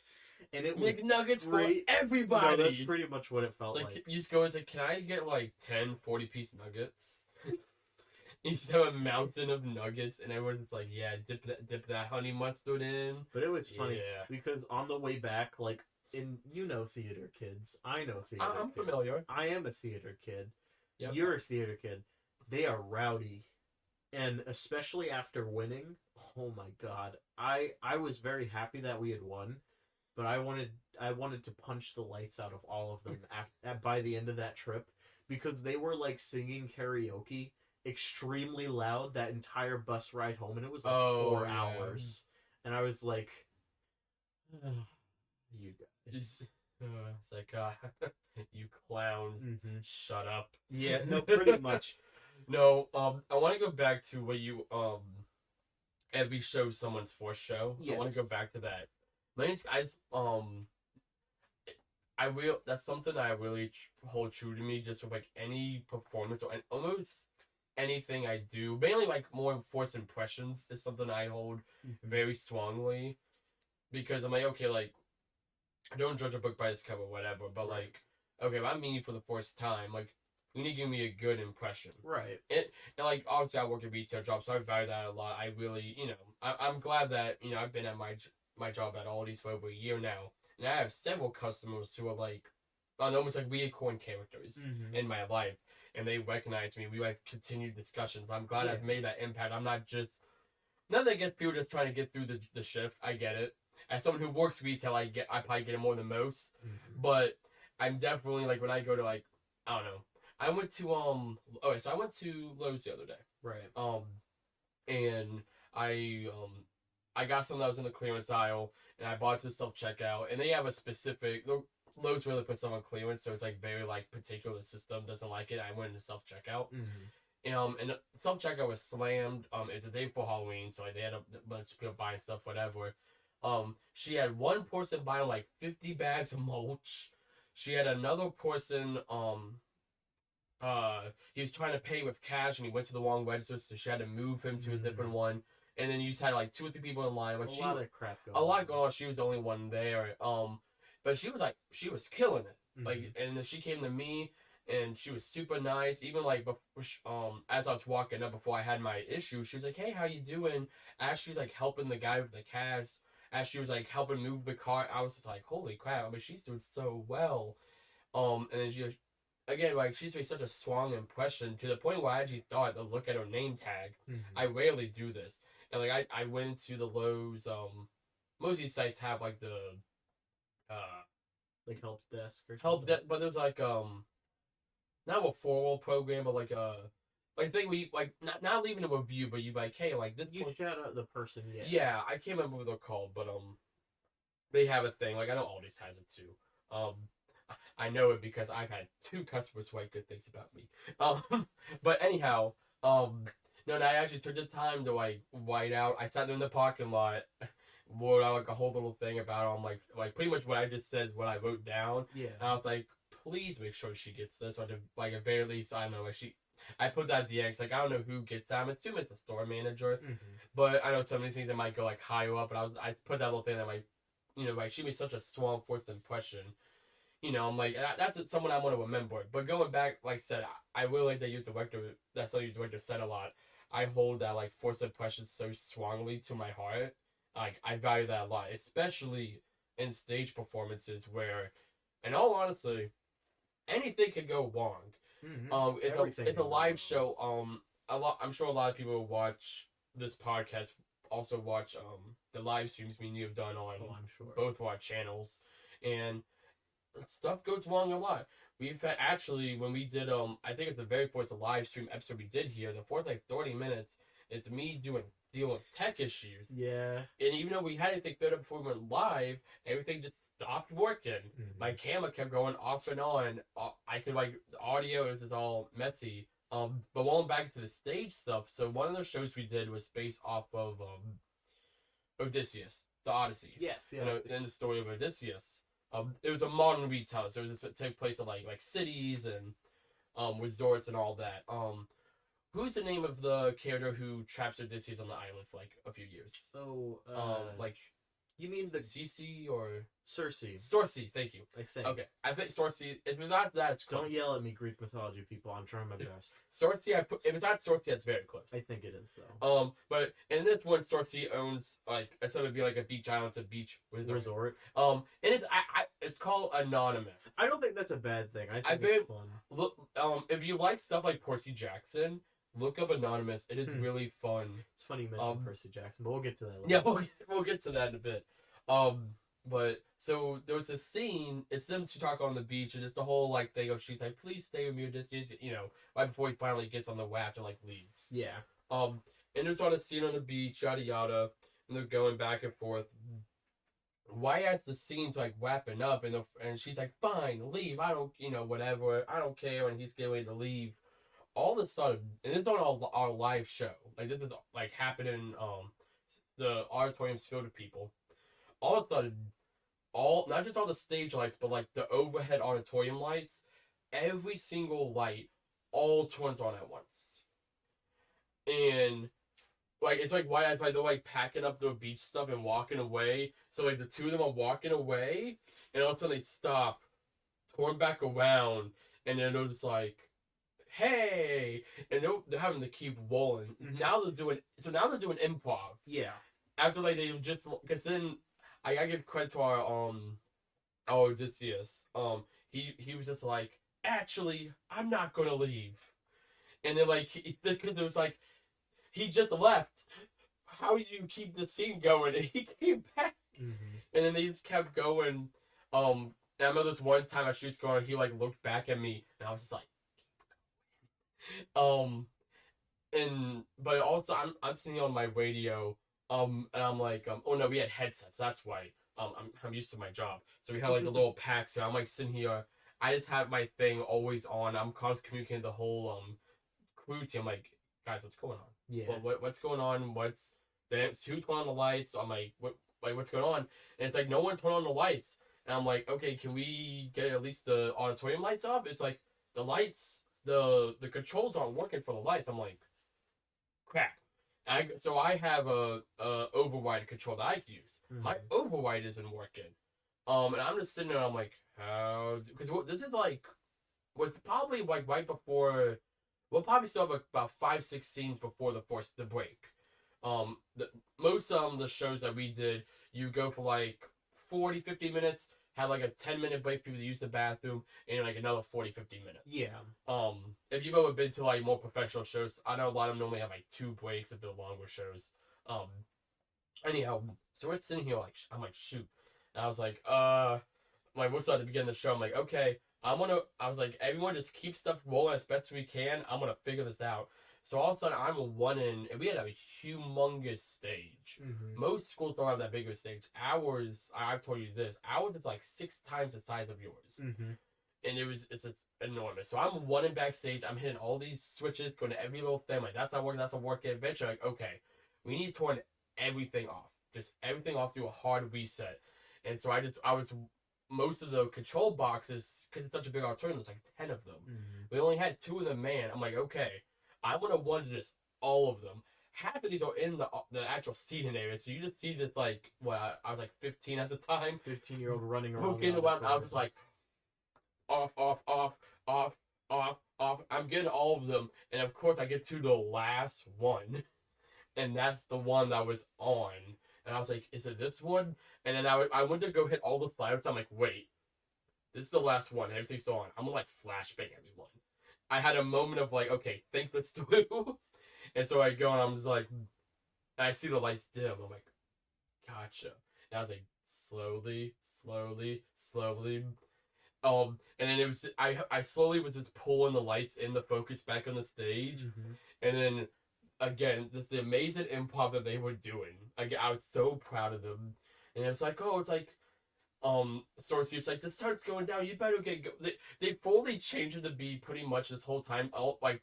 and it was McNuggets great. for everybody. No, that's pretty much what it felt like. You just go and say, can I get like 10 40-piece nuggets? You just have a mountain of nuggets, and everyone's like, yeah, dip that honey mustard in. But it was funny because on the way back, like, theater kids. I know theater I'm kids. familiar. I am a theater kid. Yep. You're a theater kid. They are rowdy. And especially after winning, oh my god. I was very happy that we had won, but I wanted to punch the lights out of all of them by the end of that trip, because they were like singing karaoke extremely loud that entire bus ride home, and it was like 4 hours. And I was like, you guys. It's like, you clowns, shut up. Yeah, no, pretty much. No, I want to go back to what you, every show someone's fourth show. Yes. I want to go back to that. That's something I really hold true to me, just with like any performance or almost anything I do. Mainly like more first impressions is something I hold very strongly, because I'm like, okay, like, I don't judge a book by its cover, whatever, but like, okay, if I'm meeting you for the first time, like, you need to give me a good impression. Right. And like, obviously I work a retail job, so I value that a lot. I really, I'm glad that, I've been at my job at Aldi's for over a year now, and I have several customers who are like, almost like reoccurring characters in my life, and they recognize me. We have continued discussions. I'm glad I've made that impact. I'm not just, not that I guess people just trying to get through the shift. I get it. As someone who works retail, I probably get it more than most, but I'm definitely like, when I go to like, I don't know, I went to I went to Lowe's the other day, right? And I got something that was in the clearance aisle, and I bought it to the self checkout, and they have a specific, Lowe's really puts stuff on clearance, so it's like very like particular system doesn't like it. I went into self checkout. And the self checkout was slammed. It's a day before Halloween, so like, they had a bunch of people buying stuff, whatever. She had one person buying like 50 bags of mulch. She had another person, he was trying to pay with cash, and he went to the wrong register, so she had to move him to a different one. And then you just had like 2 or 3 people in line. Like, a lot of crap going on. A lot going on. She was the only one there. But she was killing it. Like, and then she came to me, and she was super nice. Even like before, as I was walking up before I had my issue, she was like, "Hey, how you doing?" As she was like helping the guy with the cash, as she was like helping move the car, I was just like, "Holy crap!" I mean, she's doing so well. And then she, again, like, she's made such a strong impression to the point where I actually thought to look at her name tag. I rarely do this, and like I went to the Lowe's. Most of these sites have like the like help desk or but there's like not a formal program, but like I think we like not leaving a review, but you like, hey, like this. You shout out the person, Yeah, I can't remember what they're called, but they have a thing. Like, I know Aldi's has it too. I know it because I've had 2 customers write good things about me. But anyhow, no, and I actually took the time to like write out. I sat in the parking lot, wrote out like a whole little thing about them, like pretty much what I just said, what I wrote down. Yeah. And I was like, please make sure she gets this, or like at very least, I don't know, like I put that DX, like, I don't know who gets that. I'm assuming it's a store manager, but I know some of these things that might go like higher up. But I put that little thing that might, like, she made such a strong first impression. I'm like, that's someone I want to remember. But going back, like I said, I really like that that's something your director said a lot. I hold that like first impression so strongly to my heart. Like, I value that a lot, especially in stage performances where, in all honesty, anything could go wrong. It's a live show. I'm sure a lot of people who watch this podcast also watch the live streams me and you have done on both of our channels, and stuff goes wrong a lot. We've had, actually, when we did I think it's the very first live stream episode we did here, the first like 30 minutes is me dealing with tech issues. Yeah. And even though we had everything filled up before we went live, everything just stopped working. My camera kept going off and on. I could, like, the audio is just all messy. But going back to the stage stuff, so one of the shows we did was based off of Odysseus, the Odyssey. Yes, the Odyssey. And the story of Odysseus. It was a modern retell, so it took place in like cities and resorts and all that. Who's the name of the character who traps Odysseus on the island for like a few years? So, like You mean the Cece or Cersei? Sorcy? Thank you. I think. Okay, I think Sorcy. If it's not that, it's close. Don't yell at me, Greek mythology people. I'm trying my best. Sorcy, if it's not Sorcy, it's very close. I think it is though. But in this one, Sorcy owns like instead of being like a beach island, it's a beach resort. And it's called Anonymous. I don't think that's a bad thing. I think it's fun. Look, if you like stuff like Percy Jackson, look up Anonymous. It is really fun. It's funny you mentioned Percy Jackson, but we'll get to that later. Yeah, we'll get to that in a bit. But so there was a scene. It's them to talk on the beach, and it's the whole like thing of she's like, "Please stay with me," or just right before he finally gets on the raft and like leaves. Yeah. And it's on a scene on the beach, yada yada, and they're going back and forth. Why as the scene's like wrapping up, and she's like, "Fine, leave. I don't, whatever. I don't care." And he's getting ready to leave. All of a sudden, and it's on our live show. Like this is like happening. The auditorium's filled with people. All of a sudden, not just all the stage lights, but like the overhead auditorium lights, every single light all turns on at once. And like it's like why they're like packing up their beach stuff and walking away. So like the two of them are walking away, and all of a sudden they stop, turn back around, and then they're just like, "Hey!" And they're having to keep rolling. Mm-hmm. Now they're doing improv. Yeah. After like they just because then I gotta give credit to our Odysseus. He was just like, "Actually, I'm not gonna leave," and then like because it was like he just left. How do you keep the scene going? And he came back, and then they just kept going. And I remember this one time as she was going, he like looked back at me, and I was just like, but also I'm sitting on my radio. And I'm like, oh no, we had headsets. That's why. I'm used to my job. So we had like a little pack. So I'm like sitting here. I just have my thing always on. I'm constantly communicating the whole crew team. I'm like, guys, what's going on? Yeah. What's going on? Who's turning on the lights? I'm like, what's going on? And it's like no one turned on the lights. And I'm like, okay, can we get at least the auditorium lights off? It's like the lights, the controls aren't working for the lights. I'm like, crap. So I have a override control that I can use. My override isn't working. And I'm just sitting there. I'm like, how? Because this is like, was probably like right before. We'll probably still have about 5-6 scenes before the break. Most the shows that we did, you go for like 40-50 minutes, have like a 10-minute break for people to use the bathroom, and like another 40-50 minutes. Yeah. If you've ever been to like more professional shows, I know a lot of them normally have like 2 breaks if they're longer shows. Anyhow, so we're sitting here like I'm like shoot, and I was like what's at the beginning of the show? I'm like okay, I was like everyone just keep stuff rolling as best we can. I'm gonna figure this out. So all of a sudden I'm running, and we had a humongous stage. Most schools don't have that bigger stage. Ours, I've told you this, ours is like 6 times the size of yours. And it's enormous. So I'm running backstage, I'm hitting all these switches, going to every little thing, like that's not working. Eventually, like, okay, we need to turn everything off. Just everything off, do a hard reset. And so I was most of the control boxes, because it's such a big auditorium, there's like 10 of them. We only had 2 of them manned. I'm like, okay, I'm gonna want to just all of them. Half of these are in the actual seating area, so you just see this like I was like 15 at the time. 15-year-old running around. I was just like off. I'm getting all of them, and of course I get to the last one, and that's the one that was on. And I was like, is it this one? And then I went to go hit all the sliders. I'm like, wait, this is the last one. Everything's still on. I'm gonna like flashbang everyone. I had a moment of like, okay, think this through. And so I go and I'm just like, I see the lights dim. I'm like, gotcha. And I was like, slowly. And then it was, I slowly was just pulling the lights in the focus back on the stage. And then again, this is the amazing improv that they were doing. Again, I was so proud of them. And it's like, Sorcy, it's like, the sun's going down, you better they fully changed it to be pretty much this whole time,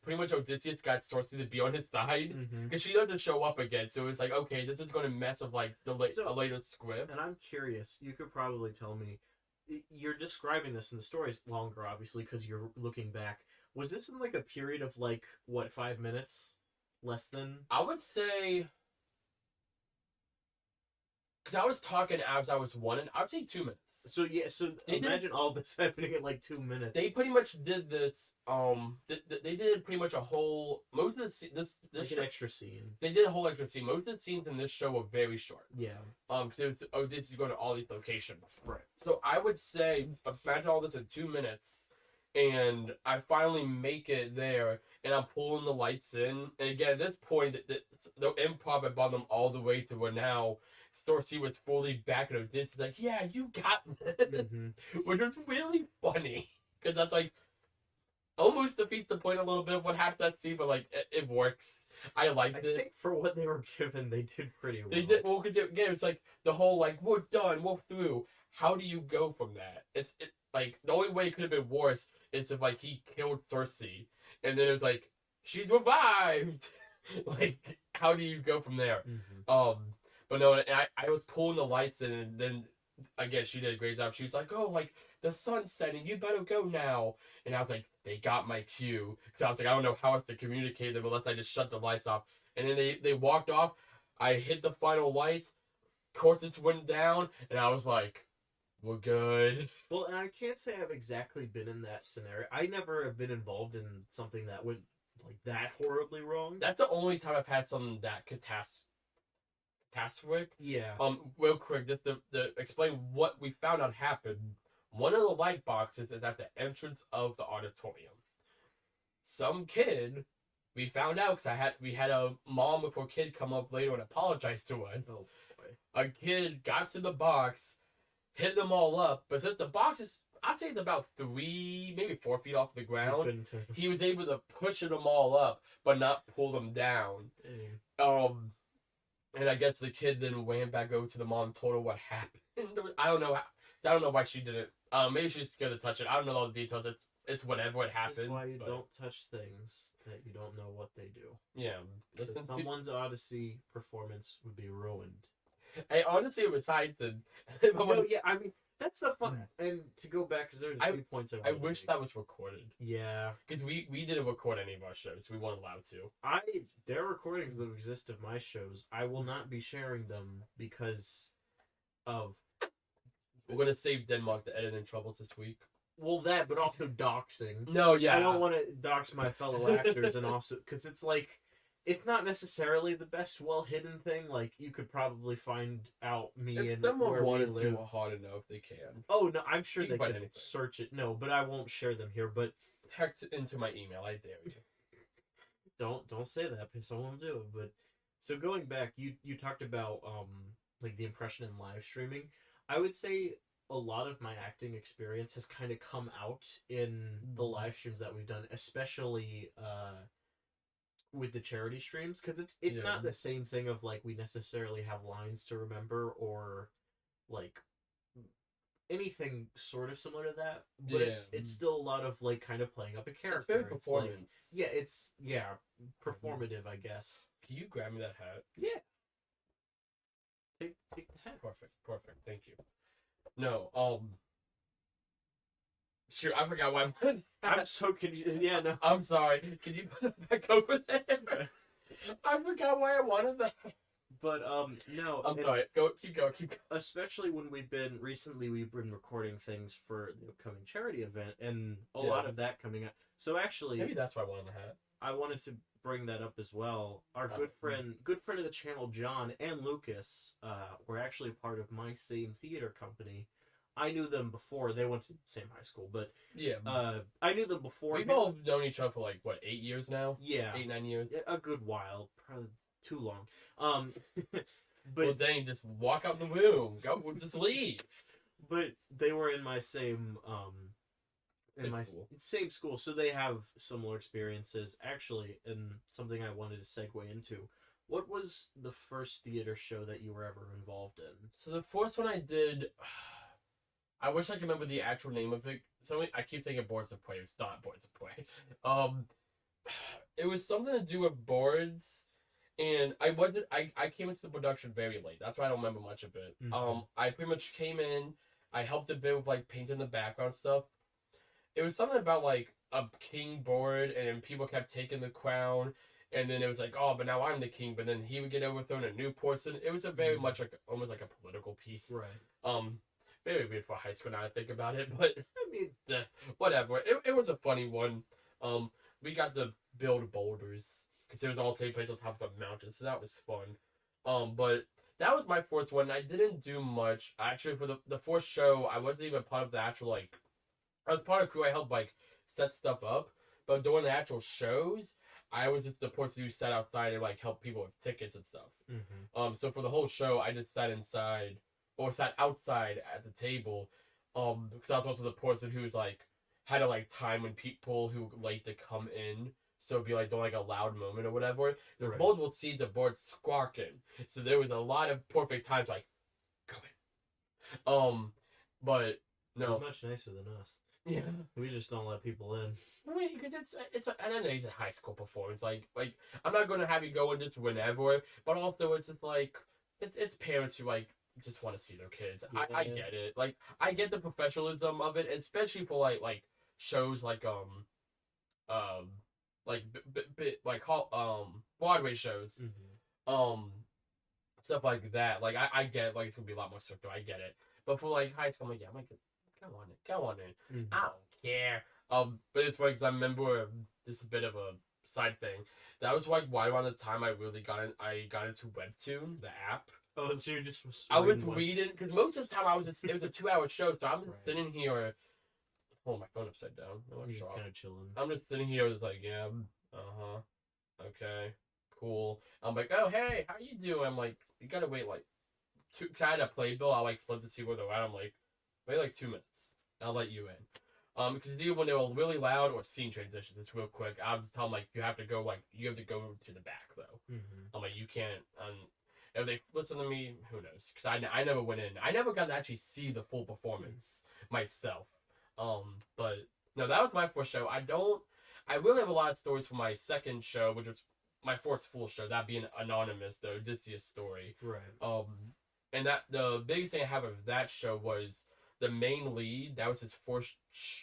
pretty much Odysseus got Sorcy to be on his side, because she doesn't show up again, so it's like, okay, this is going to mess with, like, a later script. And I'm curious, you could probably tell me, you're describing this, and the story's longer, obviously, because you're looking back. Was this in, like, a period of, like, 5 minutes? Less than? I would say... Because I was talking as I was one, and I would say 2 minutes. So yeah, so imagine all this happening in like 2 minutes. They pretty much did this. They did pretty much a whole most of the this like show, an extra scene. They did a whole extra scene. Most of the scenes in this show were very short. Yeah. Because they just go to all these locations. Right. So I would say imagine all this in 2 minutes, and I finally make it there, and I'm pulling the lights in. And again, at this point, the improv had brought them all the way to where now Cersei was fully back in her ditch. She's like, "Yeah, you got this," which was really funny because that's like almost defeats the point a little bit of what happens at sea, but like it works. I liked it. I think for what they were given, they did pretty well. They did well because again, it's like the whole like we're done, we're through. How do you go from that? It's like the only way it could have been worse is if like he killed Cersei, and then it was like she's revived. Like how do you go from there? But no, I was pulling the lights in, and then again she did a great job. She was like, "Oh, like the sun's setting, you better go now." And I was like, "They got my cue." So I was like, "I don't know how else to communicate them unless I just shut the lights off." And then they walked off. I hit the final lights. Cortez went down, and I was like, "We're good." Well, and I can't say I've exactly been in that scenario. I never have been involved in something that went like that horribly wrong. That's the only time I've had something that catastrophic. Yeah. Real quick, just to explain what we found out happened. One of the light boxes is at the entrance of the auditorium. Some kid, we found out because we had a mom with her kid come up later and apologize to us. Oh boy. A kid got to the box, hit them all up, but since the box is, I'd say it's about 3, maybe 4 feet off the ground, he was able to push them all up, but not pull them down. And I guess the kid then ran back over to the mom and told her what happened. I don't know why she didn't. Maybe she's scared to touch it. I don't know all the details. It's whatever what happened. This is why you don't touch things that you don't know what they do. Yeah. Someone's Odyssey performance would be ruined. Hey, honestly, besides the. No, yeah, I mean that's the fun. And to go back, because there's a few points I wish that was recorded. Yeah, because we didn't record any of our shows. We weren't allowed to. There are recordings that exist of my shows. I will not be sharing them because of. We're gonna save Denmark the editing troubles this week. Well, that, but also doxing. No, yeah. I don't want to dox my fellow actors, and also because it's like. It's not necessarily the best well-hidden thing. Like, you could probably find out me if and someone where we wanted live. to hard enough, they can. Oh, no, I'm sure You they can find can anything. search it. No, but I won't share them here. But Heck into my email, I dare you. Don't say that, because someone will do it. But, so going back, you talked about, like, the impression in live streaming. I would say a lot of my acting experience has kind of come out in the live streams that we've done, especially, with the charity streams, because it's not the same thing of like we necessarily have lines to remember or like anything sort of similar to that, but it's still a lot of like kind of playing up a character. It's very performance. Like, performative, I guess. Can you grab me that hat? Yeah. Take the hat. Perfect. Thank you. No, shoot, I forgot why I'm so confused. Yeah, no. I'm sorry. Can you put it back over there? I forgot why I wanted that. But no. I'm sorry. Keep going. Especially when we've been recording things for the upcoming charity event, and a lot of that coming up. So actually, maybe that's why I wanted the hat. I wanted to bring that up as well. Our good friend of the channel, John and Lucas, were actually part of my same theater company. I knew them before. They went to the same high school, but I knew them before. We've all known each other for like what, 8 years now? Yeah, 8-9 years. A good while, probably too long. But well, dang, just walk out the room. Go, just leave. But they were in my same same school, so they have similar experiences. Actually, and something I wanted to segue into. What was the first theater show that you were ever involved in? So the first one I did. I wish I could remember the actual name of it. So I keep thinking Boards of Prey. It's not Boards of Prey. It was something to do with boards, and I came into the production very late. That's why I don't remember much of it. Mm-hmm. I pretty much came in. I helped a bit with like painting the background stuff. It was something about like a king board, and people kept taking the crown, and then it was like, oh, but now I'm the king. But then he would get overthrown, a new person. It was a very much like almost like a political piece. Right. Very weird for high school now to think about it, but I mean, whatever. It was a funny one. We got to build boulders because it was all taking place on top of a mountain, so that was fun. But that was my fourth one. I didn't do much actually for the fourth show. I wasn't even part of the actual like. I was part of crew. I helped like set stuff up, but during the actual shows, I was just the person who sat outside and like helped people with tickets and stuff. So for the whole show, I just sat inside or sat outside at the table, because I was also the person who's like had to like time when people who late to come in. So it'd be like don't like a loud moment or whatever. There's multiple seeds of birds squawking, so there was a lot of perfect times like, go in. But no, they're much nicer than us. Yeah, we just don't let people in. I mean, because it's and then it's a high school performance. Like I'm not gonna have you go in just whenever, but also it's just like it's parents who like just want to see their kids. Yeah. I get it. Like I get the professionalism of it, especially for like shows like Broadway shows, stuff like that. Like I get like it's gonna be a lot more stricter. I get it, but for like high school, I'm like, yeah, I'm like, go on in. I don't care. But it's funny because I remember this is a bit of a side thing. That was like right around the time I really got into Webtoon, the app. Oh, so you just I was reading because most of the time it was a 2-hour show, so I'm just sitting here. Oh, my phone upside down. I'm just kind of chilling. I'm just sitting here, just like, yeah, okay, cool. I'm like, oh hey, how you doing? I'm like, you gotta wait like cause I had a playbill. I like flip to see where they're at. I'm like, wait like 2 minutes. I'll let you in. Because either when they were really loud or scene transitions, it's real quick. I'll just tell them like you have to go to the back though. I'm like you can't. If they listen to me, who knows? Because I never went in. I never got to actually see the full performance myself. But no, that was my first show. I really have a lot of stories for my second show, which was my first full show. That being Anonymous, the Odysseus story. Right. And that the biggest thing I have of that show was the main lead. That was his first.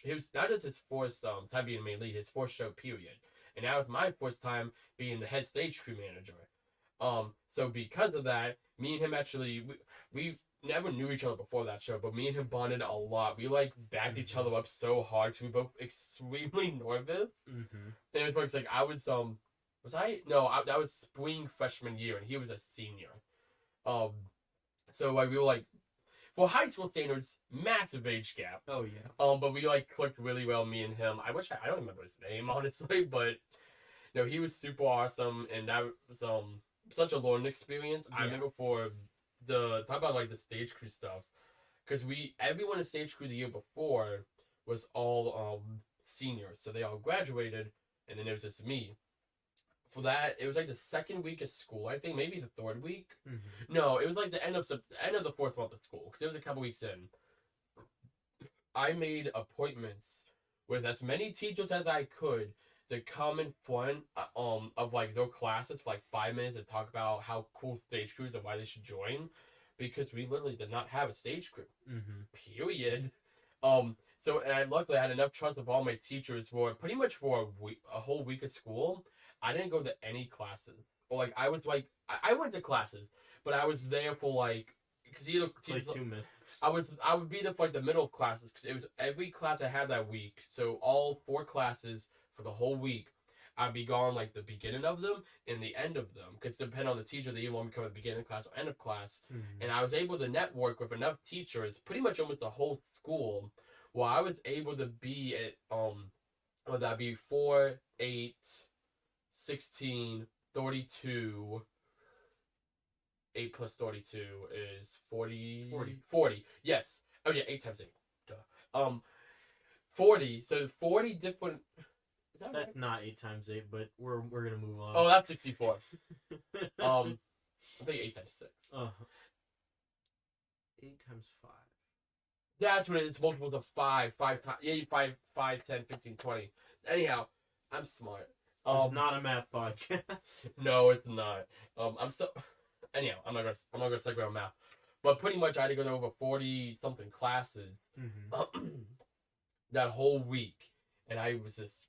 It was not just his first time being main lead, his first show period, and that was my first time being the head stage crew manager. So because of that, me and him actually we never knew each other before that show, but me and him bonded a lot. We like backed each other up so hard because we were both extremely nervous. And it was like I was that was spring freshman year and he was a senior. So like we were like for high school standards, massive age gap. Oh yeah. But we like clicked really well, me and him. I don't remember his name honestly, but no, he was super awesome, and that was such a learning experience. Yeah. I remember for the talk about like the stage crew stuff, because everyone in stage crew the year before was all seniors, so they all graduated, and then there was just me. For that, it was like the second week of school, I think, maybe the third week. No, it was like the end of the fourth month of school, because it was a couple weeks in. I made appointments with as many teachers as I could to come in front of like their classes for like 5 minutes and talk about how cool stage crew is and why they should join, because we literally did not have a stage crew. Period. So and I luckily had enough trust of all my teachers for pretty much for a whole week of school. I didn't go to any classes, or like I was like I went to classes, but I was there for like because either like 2 minutes. I would be there for like the middle of classes because it was every class I had that week. So all 4 classes for the whole week, I'd be gone like the beginning of them and the end of them, because depending on the teacher, they either want me to come at the beginning of class or end of class. And I was able to network with enough teachers, pretty much almost the whole school, where I was able to be at would that be 4, 8, 16, 32. 8 plus 32 is 40. 40. Yes. Oh yeah, 8 times 8. Duh. 40. So 40 different. That's right? Not 8 times 8, but we're gonna move on. Oh, that's 64. I think 8 times 6. 8 times 5. That's what it is. It's multiples of 5. 5 times. Yeah, 5, 10, 15, 20. Anyhow, I'm smart. It's not a math podcast. No, it's not. Anyhow, I'm not gonna segue on math, but pretty much I had to go to over 40 something classes that whole week, and I was just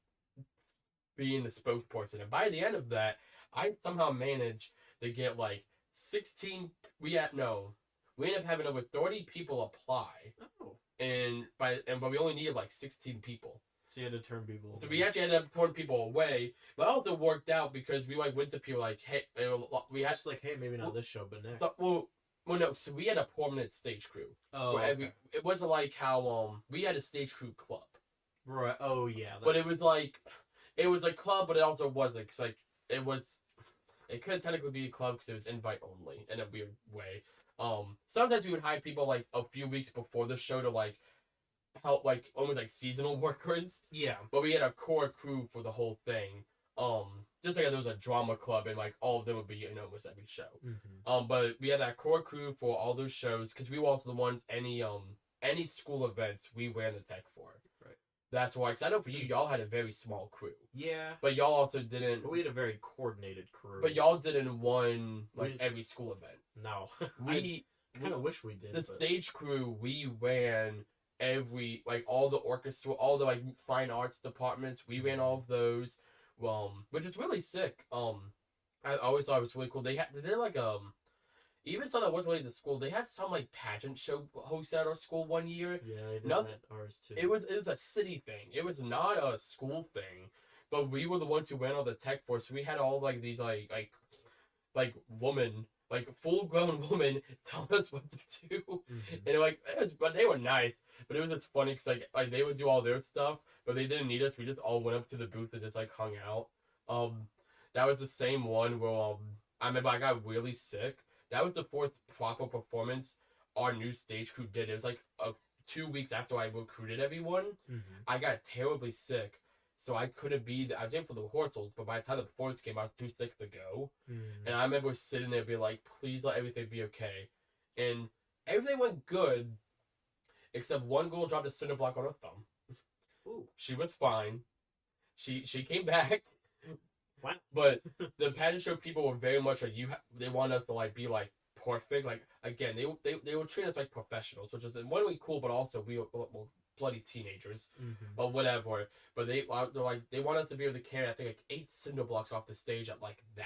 being the spokesperson. And by the end of that, I somehow managed to get like 16. We ended up having over 30 people apply, Oh. but we only needed like 16 people. So you had to turn people So away. we actually ended up turning people away, but it also worked out because we like went to people like, hey, we had just like, hey, maybe not this show, but next. So, no. So we had a permanent stage crew. Oh, okay. It wasn't like how we had a stage crew club. Right. Oh yeah. But it was a club, but it also wasn't. Cause like it couldn't technically be a club because it was invite only in a weird way. Sometimes we would hire people like a few weeks before the show to like help, like almost like seasonal workers. Yeah. But we had a core crew for the whole thing. Just like there was a drama club and like all of them would be in almost every show. Mm-hmm. But we had that core crew for all those shows because we were also the ones any school events we ran the tech for. Right. That's why, because I know for you, y'all had a very small crew. Yeah. But y'all also didn't. But we had a very coordinated crew. But y'all didn't run like every school event. No. We kind of wish we did. The stage crew, we ran every, like all the orchestra, all the like fine arts departments. We ran all of those. Which is really sick. I always thought it was really cool. They did like even some that wasn't really the school. They had some like pageant show hosted at our school one year. Yeah, they did at ours too. It was a city thing. It was not a school thing. But we were the ones who ran all the tech for. So we had all like these like women, like full grown women telling us what to do. Mm-hmm. And but they were nice. But it was just funny because like they would do all their stuff, but they didn't need us. We just all went up to the booth and just like hung out. That was the same one where I remember I got really sick. That was the fourth proper performance our new stage crew did. It was like 2 weeks after I recruited everyone. Mm-hmm. I got terribly sick, so I couldn't be. I was in for the rehearsals, but by the time the performance came, I was too sick to go. Mm-hmm. And I remember sitting there being like, "Please let everything be okay." And everything went good, except one girl dropped a cinder block on her thumb. Ooh. She was fine. She came back. Wow. But the pageant show people were very much like they want us to like be like perfect. Like again, they would treat us like professionals, which is in one way cool, but also we were bloody teenagers. Mm-hmm. But whatever. But they're like they want us to be able to carry I think like 8 cinder blocks off the stage at like that,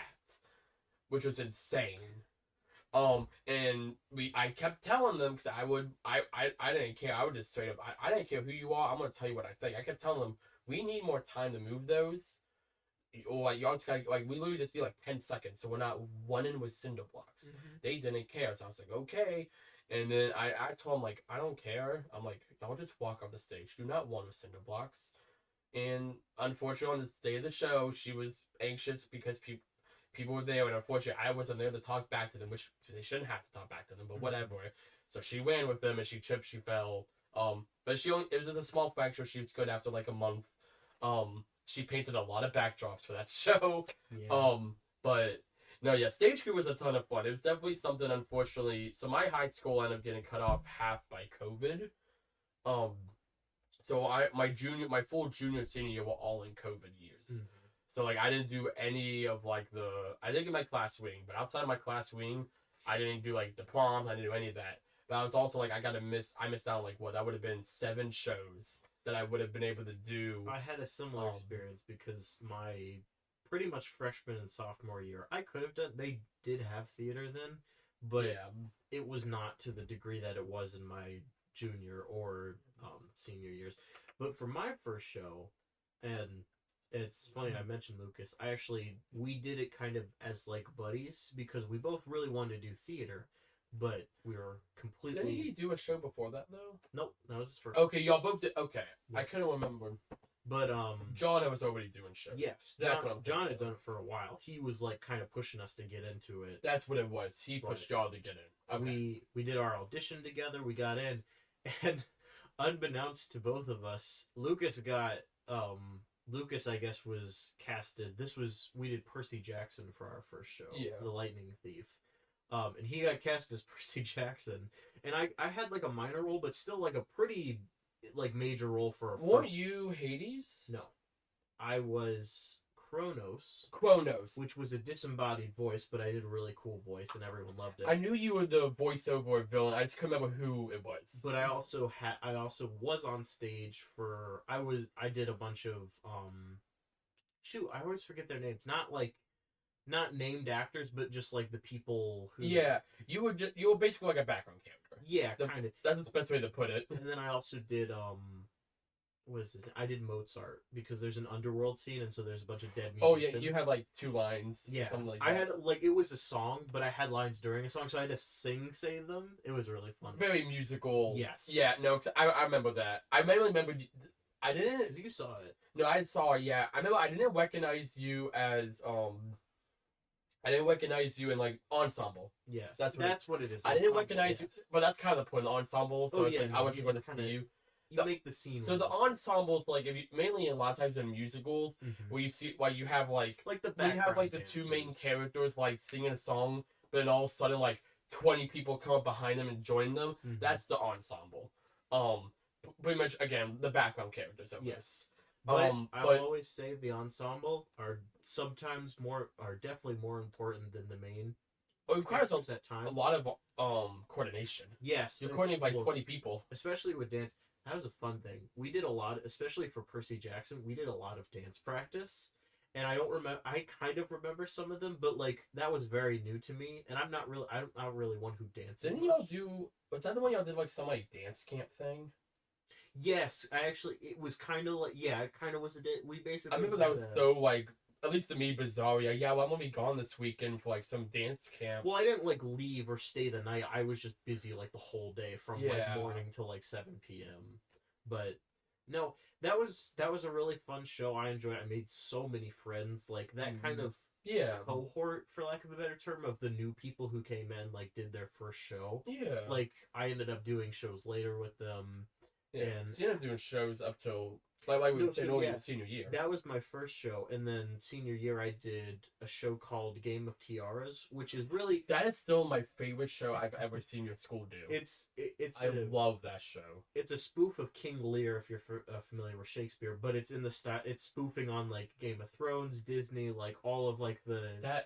which was insane. And I kept telling them because I didn't care. I would just straight up I didn't care who you are. I'm gonna tell you what I think. I kept telling them we need more time to move those. Or like y'all just gotta like we literally just need like 10 seconds, so we're not running with cinder blocks. Mm-hmm. They didn't care, so I was like, okay. And then I told them like I don't care. I'm like y'all just walk off the stage. Do not run with cinder blocks. And unfortunately, on the day of the show, she was anxious because people were there, and unfortunately, I wasn't there to talk back to them, which they shouldn't have to talk back to them, but whatever. So she ran with them, and she tripped, she fell. But it was just a small fracture. She was good after like a month. She painted a lot of backdrops for that show. Yeah. But no, yeah, stage crew was a ton of fun. It was definitely something. Unfortunately, so my high school ended up getting cut off half by COVID. So my full junior senior year were all in COVID years. Mm-hmm. So like I didn't do any of like I did get my class wing, but outside of my class wing, I didn't do like the prom. I didn't do any of that. But I was also like I missed out on like what that would have been 7 shows that I would have been able to do. I had a similar experience because my pretty much freshman and sophomore year, I could have done. They did have theater then, but it was not to the degree that it was in my junior or senior years. But for my first show, and it's funny I mentioned Lucas. We did it kind of as like buddies because we both really wanted to do theater. But we were completely. Didn't he do a show before that though? Nope, that was his first. Okay, y'all both did. Okay, yeah. I couldn't remember. But John was already doing shows. Yes, John had done it for a while. He was like kind of pushing us to get into it. That's what it was. He pushed y'all to get in. Okay. We did our audition together. We got in, and unbeknownst to both of us, Lucas I guess was casted. We did Percy Jackson for our first show. Yeah. The Lightning Thief. And he got cast as Percy Jackson, and I had like a minor role, but still like a pretty like major role for a Weren't you Hades? No, I was Kronos. Which was a disembodied voice, but I did a really cool voice, and everyone loved it. I knew you were the voiceover villain. I just couldn't remember who it was. But I also was on stage for I did a bunch of shoot, I always forget their names. Not named actors, but just like the people who. Yeah, you were basically like a background character. Yeah, kind of. That's the best way to put it. And then I also did what is his name? I did Mozart because there's an underworld scene, and so there's a bunch of dead musicians. Oh yeah, you had like 2 lines. Yeah, something like that. I had it was a song, but I had lines during a song, so I had to say them. It was really fun. Very musical. Yes. Yeah, no, I remember that. I mainly remember. I didn't. Because you saw it. No, I saw it. Yeah, I remember. I didn't recognize you as I didn't recognize you in like ensemble. Yes, that's what it is. I didn't recognize you, but that's kind of the point of the ensemble. So it's yeah, like I wasn't going to see you. You make the scene. So the ensembles, like if you mainly a lot of times in musicals, where you see like you have like the 2 main characters like singing a song, but then all of a sudden like 20 people come up behind them and join them. That's the ensemble. Pretty much again the background characters. Yes. But I always say the ensemble are definitely more important than the main. It requires at times a lot of coordination. Yes, you're coordinating like 20 people, especially with dance. That was a fun thing. We did a lot, especially for Percy Jackson. We did a lot of dance practice, and I don't remember. I kind of remember some of them, but like that was very new to me, and I'm not really one who dances. Didn't y'all do? Was that the one y'all did like some like dance camp thing? Yes, it was kind of like, it kind of was we basically. I remember that was so like, at least to me, bizarre. Yeah, well, I'm gonna be gone this weekend for like some dance camp. Well, I didn't like leave or stay the night. I was just busy like the whole day from like morning till like 7 p.m. But no, that was a really fun show. I enjoyed it. I made so many friends. Like that kind of cohort, for lack of a better term, of the new people who came in, like did their first show. Yeah. Like I ended up doing shows later with them. Yeah, and so you ended up doing shows up till like we said earlier, senior year. That was my first show, and then senior year I did a show called Game of Tiaras, which is really that is still my favorite show I've ever seen your school do. I love that show. It's a spoof of King Lear, if you're familiar with Shakespeare, but it's in the style. It's spoofing on like Game of Thrones, Disney, like all of like the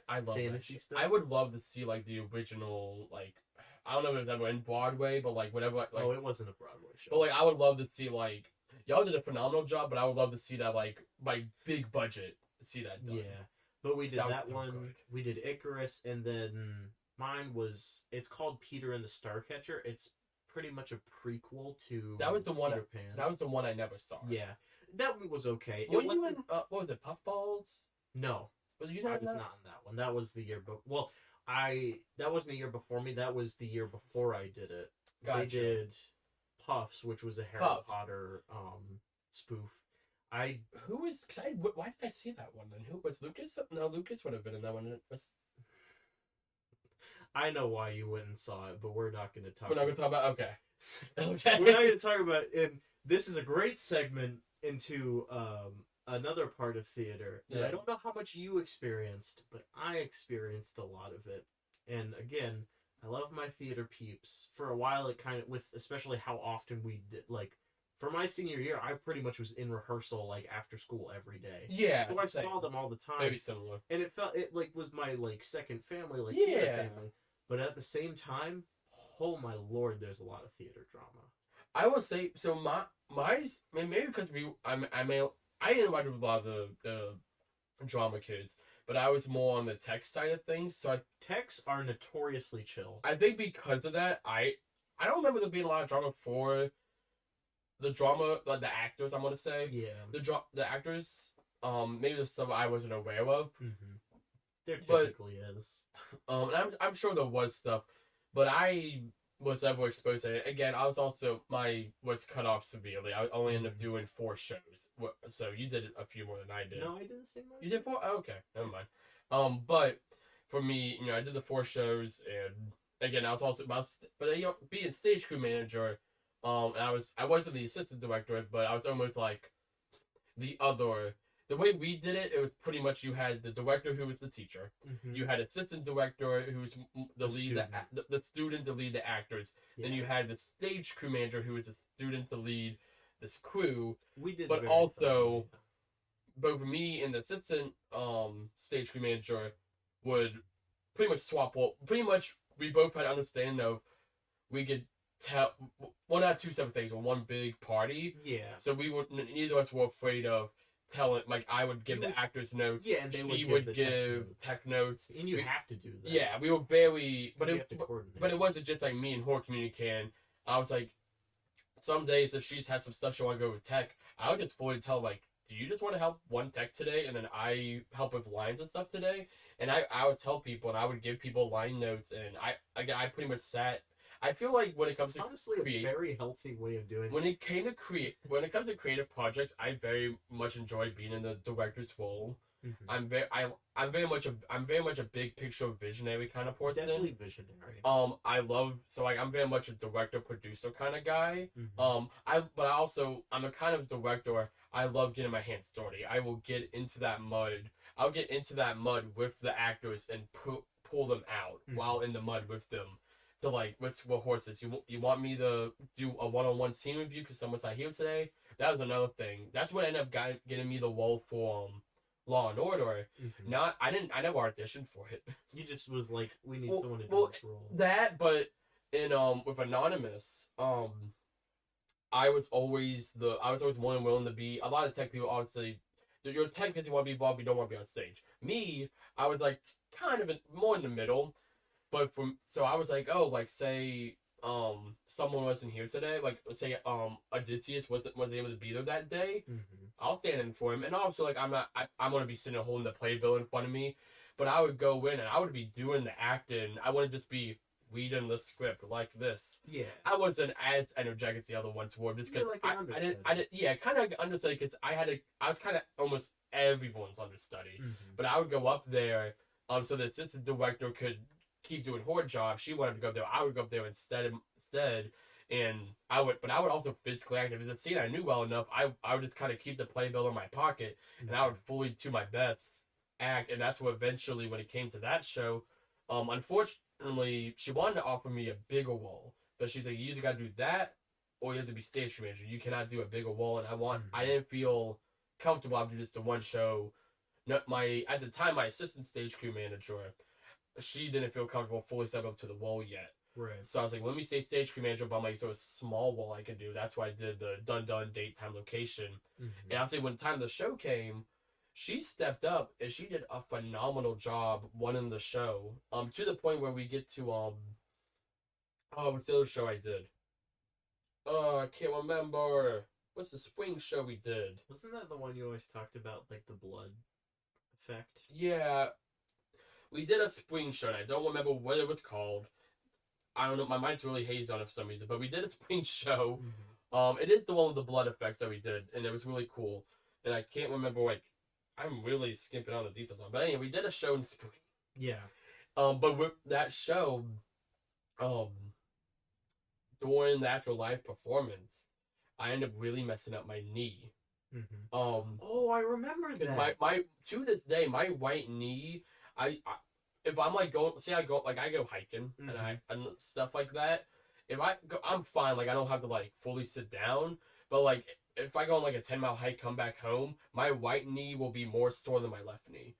I love fantasy that stuff. I would love to see like the original like. I don't know if it was ever in Broadway, but like whatever. Like, oh, it wasn't a Broadway show. But like, I would love to see like y'all did a phenomenal job, but I would love to see that like big budget see that done. Yeah, but we did that one. Good. We did Icarus, and then mine was. It's called Peter and the Starcatcher. It's pretty much a prequel to. That was the one. Peter Pan. That was the one I never saw. Yeah, that one was okay. Were you in? What was it? Puffballs? No, was you I was not in that one. That was the year, but well. That wasn't a year before me. That was the year before I did it. Gotcha. They did Puffs, which was a Harry Potter spoof. Why did I see that one then? Who was Lucas? No, Lucas would have been in that one. I know why you went and saw it, but we're not going to talk. We're not going to talk about. Okay. Okay. We're not going to talk about it. And this is a great segment into another part of theater that I don't know how much you experienced, but I experienced a lot of it. And again, I love my theater peeps. For a while, it kind of, with especially how often we did, like, for my senior year, I pretty much was in rehearsal, like, after school every day. Yeah. So I saw them all the time. Very similar. And it was my, like, second family, like, theater family. But at the same time, oh my lord, there's a lot of theater drama. I will say, so maybe because I invited a lot of the drama kids, but I was more on the tech side of things. So techs are notoriously chill. I think because of that, I don't remember there being a lot of drama for the drama, like the actors. I'm gonna say, the actors. Maybe there's some I wasn't aware of. Mm-hmm. There typically is. I'm sure there was stuff, but I was never exposed to it. Again, I was cut off severely. I only ended up doing 4 shows. So you did a few more than I did. No, I did the same one. You did 4? Oh, okay, never mind. But for me, I did the 4 shows, and again, I was also being stage crew manager. And I wasn't the assistant director, but I was almost like the other. The way we did it, it was pretty much you had the director who was the teacher, you had assistant director who was the lead, the student to lead the actors. Then you had the stage crew manager who was the student to lead this crew. We did, but also both me and the assistant stage crew manager would pretty much swap. Well, pretty much we both had understanding of we could tell not 2 separate things, but one big party. Yeah. So neither of us were afraid of tell it, like, I would give You the actors notes. Yeah, and they she would would give give tech notes. and you have to do that. Yeah, we were very, but you it, have to coordinate. but it wasn't just like me and horror communicating. I was like, some days if she's had some stuff she want to go with tech, I would just fully tell like, do you just want to help one tech today, and then I help with lines and stuff today? And I would tell people, and I would give people line notes, and I pretty much sat. I feel like when it comes It's to honestly a very healthy way of doing it. when it comes to creative projects, I very much enjoy being in the director's role. Mm-hmm. I'm very much a big picture visionary kind of person. Definitely visionary. I'm very much a director producer kind of guy. Mm-hmm. I'm a kind of director where I love getting my hands dirty. I will get into that mud. I'll get into that mud with the actors and pull them out while in the mud with them. So like, what horses? You want me to do a one-on-one scene review because someone's not here today? That was another thing. That's what ended up getting me the role for Law and Order. Mm-hmm. I never auditioned for it. You just was like, we need someone to do this role. That, but in with Anonymous, I was always more than willing to be. A lot of tech people obviously, you're tech because you want to be involved, you don't want to be on stage. Me, I was like kind of more in the middle, but so I was like, oh, like say someone wasn't here today, like let's say Odysseus wasn't able to be there that day. Mm-hmm. I'll stand in for him, and obviously like I'm gonna be sitting there holding the playbill in front of me, but I would go in and I would be doing the acting. I wouldn't just be reading the script like this. Yeah, I wasn't as energetic as the other ones were just because like I didn't kind of understudy because I was kind of almost everyone's understudy, but I would go up there so the assistant director could keep doing her job. She wanted to go up there. I would go up there instead, and I would also physically act. If it's a scene I knew well enough, I would just kind of keep the playbill in my pocket, and I would fully do my best act. And that's what eventually, when it came to that show, unfortunately, she wanted to offer me a bigger role, but she's like, you either got to do that, or you have to be stage manager. You cannot do a bigger role, and I didn't feel comfortable after just the one show. No, at the time, my assistant stage crew manager, she didn't feel comfortable fully stepping up to the role yet. Right. So I was like, let me stay stage crew manager, but I'm like, so a small role I can do. That's why I did the done date time location. Mm-hmm. And I'll say when the time the show came, she stepped up and she did a phenomenal job running the show. To the point where we get to what's the other show I did? I can't remember. What's the spring show we did? Wasn't that the one you always talked about, like the blood effect? Yeah. We did a spring show, and I don't remember what it was called. I don't know. My mind's really hazy on it for some reason. But we did a spring show. Mm-hmm. It is the one with the blood effects that we did, and it was really cool. And I can't remember, like, I'm really skipping on the details on it. But anyway, we did a show in spring. Yeah. But with that show, during the actual live performance, I ended up really messing up my knee. Mm-hmm. Oh, I remember that. My to this day, my right knee, I if I'm like going, say I go hiking and stuff like that. If I go, I'm fine. Like I don't have to like fully sit down. But like if I go on like a 10-mile hike, come back home, my right knee will be more sore than my left knee.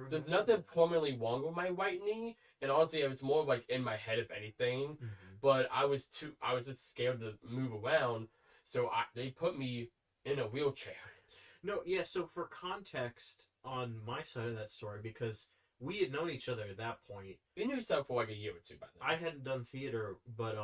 There's nothing permanently wrong with my right knee, and honestly, it was more like in my head, if anything. Mm-hmm. But I was just scared to move around, so they put me in a wheelchair. No, yeah. So for context on my side of that story, because we had known each other at that point. We knew each other for like a year or two by then. I hadn't done theater, but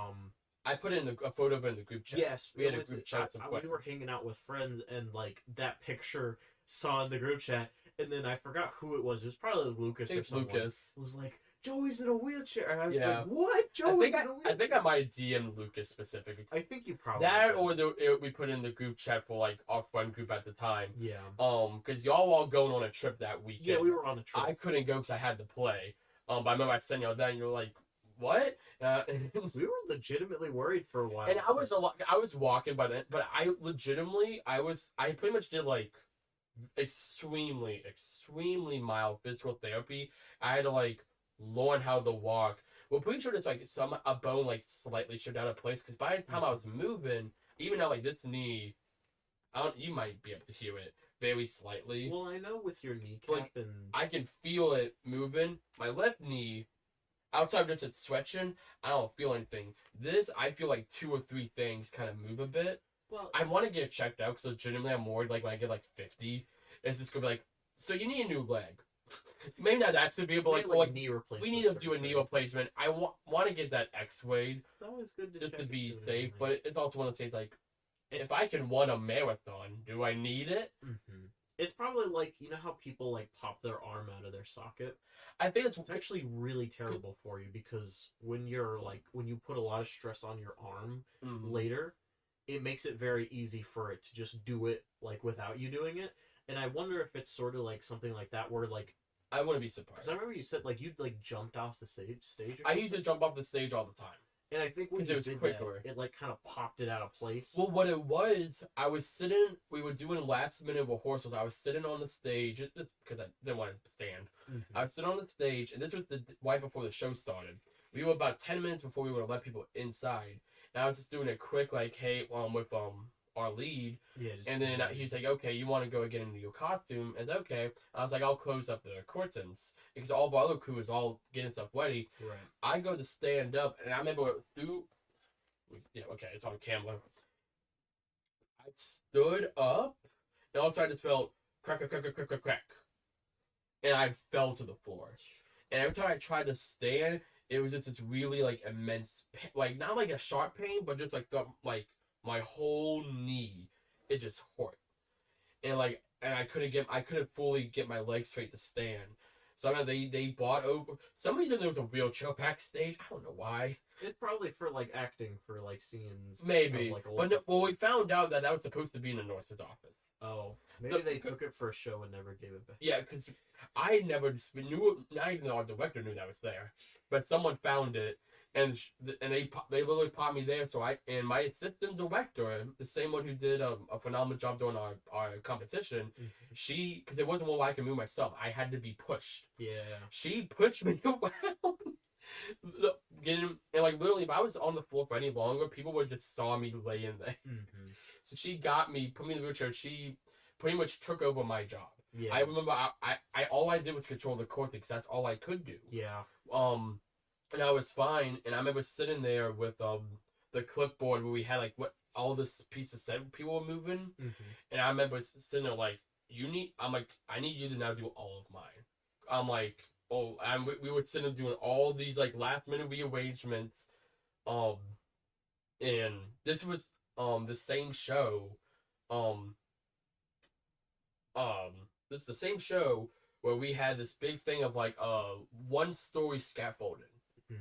I put in a photo in the group chat. Yes, we had a group chat. We were hanging out with friends, and like that picture saw in the group chat, and then I forgot who it was. It was probably Lucas or someone. Lucas. It was like, Joey's in a wheelchair, and I was Yeah. like, "What? Joey's in a wheelchair?" I think I might DM Lucas specifically. I think you probably that, or we put in the group chat for like our friend group at the time. Yeah. Because y'all all going on a trip that weekend. Yeah, we were on a trip. I couldn't go because I had to play. But I remember I sent y'all that, and you're like, "What?" We were legitimately worried for a while. And I was walking by then, but I pretty much did like extremely mild physical therapy. I had to like learn how to walk. We're pretty sure it's like a bone like slightly shoved out of place, because by the time I was moving, even though like this knee, you might be able to hear it very slightly. Well, I know with your kneecap like, and I can feel it moving. My left knee, outside of just it stretching, I don't feel anything. This, I feel like 2 or 3 things kind of move a bit. Well, I want to get it checked out because legitimately I'm worried like when I get like 50, it's just gonna be like, so you need a new leg. Maybe not that severe, but like knee replacement. We need to do a knee replacement. I want to get that X-rayed. It's always good to just check to be sooner safe, than later. but it's also one of those things like, if I can run a marathon, do I need it? Mm-hmm. It's probably like, you know how people like pop their arm out of their socket? I think It's actually really terrible for you, because when you put a lot of stress on your arm later, it makes it very easy for it to just do it like without you doing it. And I wonder if it's sort of like something like that where like, I wouldn't be surprised. because I remember you said like you'd like jumped off the stage. I used to jump off the stage all the time. And I think when you it was did quicker. that, it like kind of popped it out of place. Well, what it was, I was sitting. We were doing last minute rehearsals. I was sitting on the stage because I didn't want to stand. Mm-hmm. I was sitting on the stage, and this was right before the show started. We were about 10 minutes before we were to let people inside, and I was just doing a quick like, hey, with our lead, yeah, and then he's like, okay, you want to go get into your costume? And okay. I was like, I'll close up the curtains because all of our other crew is all getting stuff ready. Right. I go to stand up, and I remember it's on camera. I stood up, and all of a sudden I just felt crack, crack, crack, crack, crack, crack, and I fell to the floor. And every time I tried to stand, it was just this really like immense, like not like a sharp pain, but just like my whole knee, it just hurt, and I couldn't fully get my legs straight to stand. Somehow they bought over. Some reason there was a wheelchair backstage. I don't know why. It's probably for like acting for like scenes. Maybe, like, but no, well, we found out that was supposed to be in the nurse's office. Oh, maybe they took it for a show and never gave it back. Yeah, because I never knew. Not even our director knew that was there, but someone found it, and they literally popped me there. So and my assistant director, the same one who did a phenomenal job during our competition, she, because it wasn't one where I could move myself, I had to be pushed. Yeah. She pushed me around. And like literally, if I was on the floor for any longer, people would just saw me laying there. Mm-hmm. So she got me, put me in the wheelchair. She pretty much took over my job. Yeah. I remember I all I did was control the curtain because that's all I could do. Yeah. And I was fine. And I remember sitting there with the clipboard where we had like what all this piece of set people were moving. Mm-hmm. And I remember sitting there like, I need you to now do all of mine. I'm like, oh, and we were sitting there doing all these like last minute rearrangements. And this was the same show. This is the same show where we had this big thing of like 1-story scaffolding,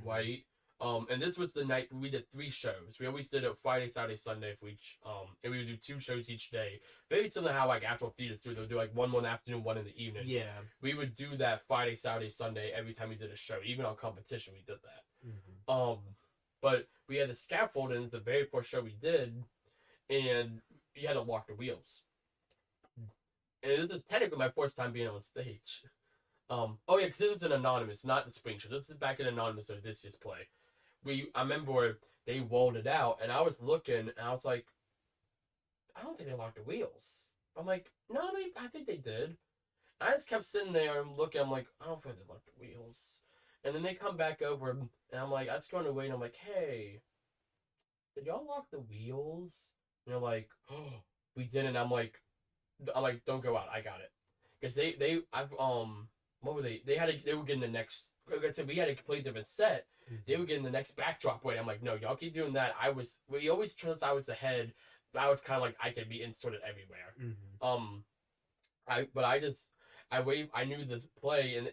right? And this was the night we did 3 shows. We always did it Friday, Saturday, Sunday for each, and we would do 2 shows each day. Very similar to how like actual theaters do. They'll do like one afternoon, one in the evening. Yeah. We would do that Friday, Saturday, Sunday every time we did a show. Even on competition, we did that. Mm-hmm. But we had the scaffolding. It's the very first show we did, and you had to lock the wheels. And this is technically my first time being on stage. Oh yeah, because this was an anonymous, not the spring show. This is back in anonymous of this year's play. I remember they rolled it out, and I was looking, and I was like, I don't think they locked the wheels. I'm like, no, I think they did. And I just kept sitting there and looking. I'm like, I don't think they locked the wheels. And then they come back over, and I'm like, I was going away, and I'm like, hey, did y'all lock the wheels? And they're like, oh, we didn't. I'm like, don't go out. I got it. Because what were they? They were getting the next. Like I said, we had a completely different set. They were getting the next backdrop way. I'm like, no, y'all keep doing that. We always trust I was the head, but I was kind of like I could be inserted everywhere. I knew this play, and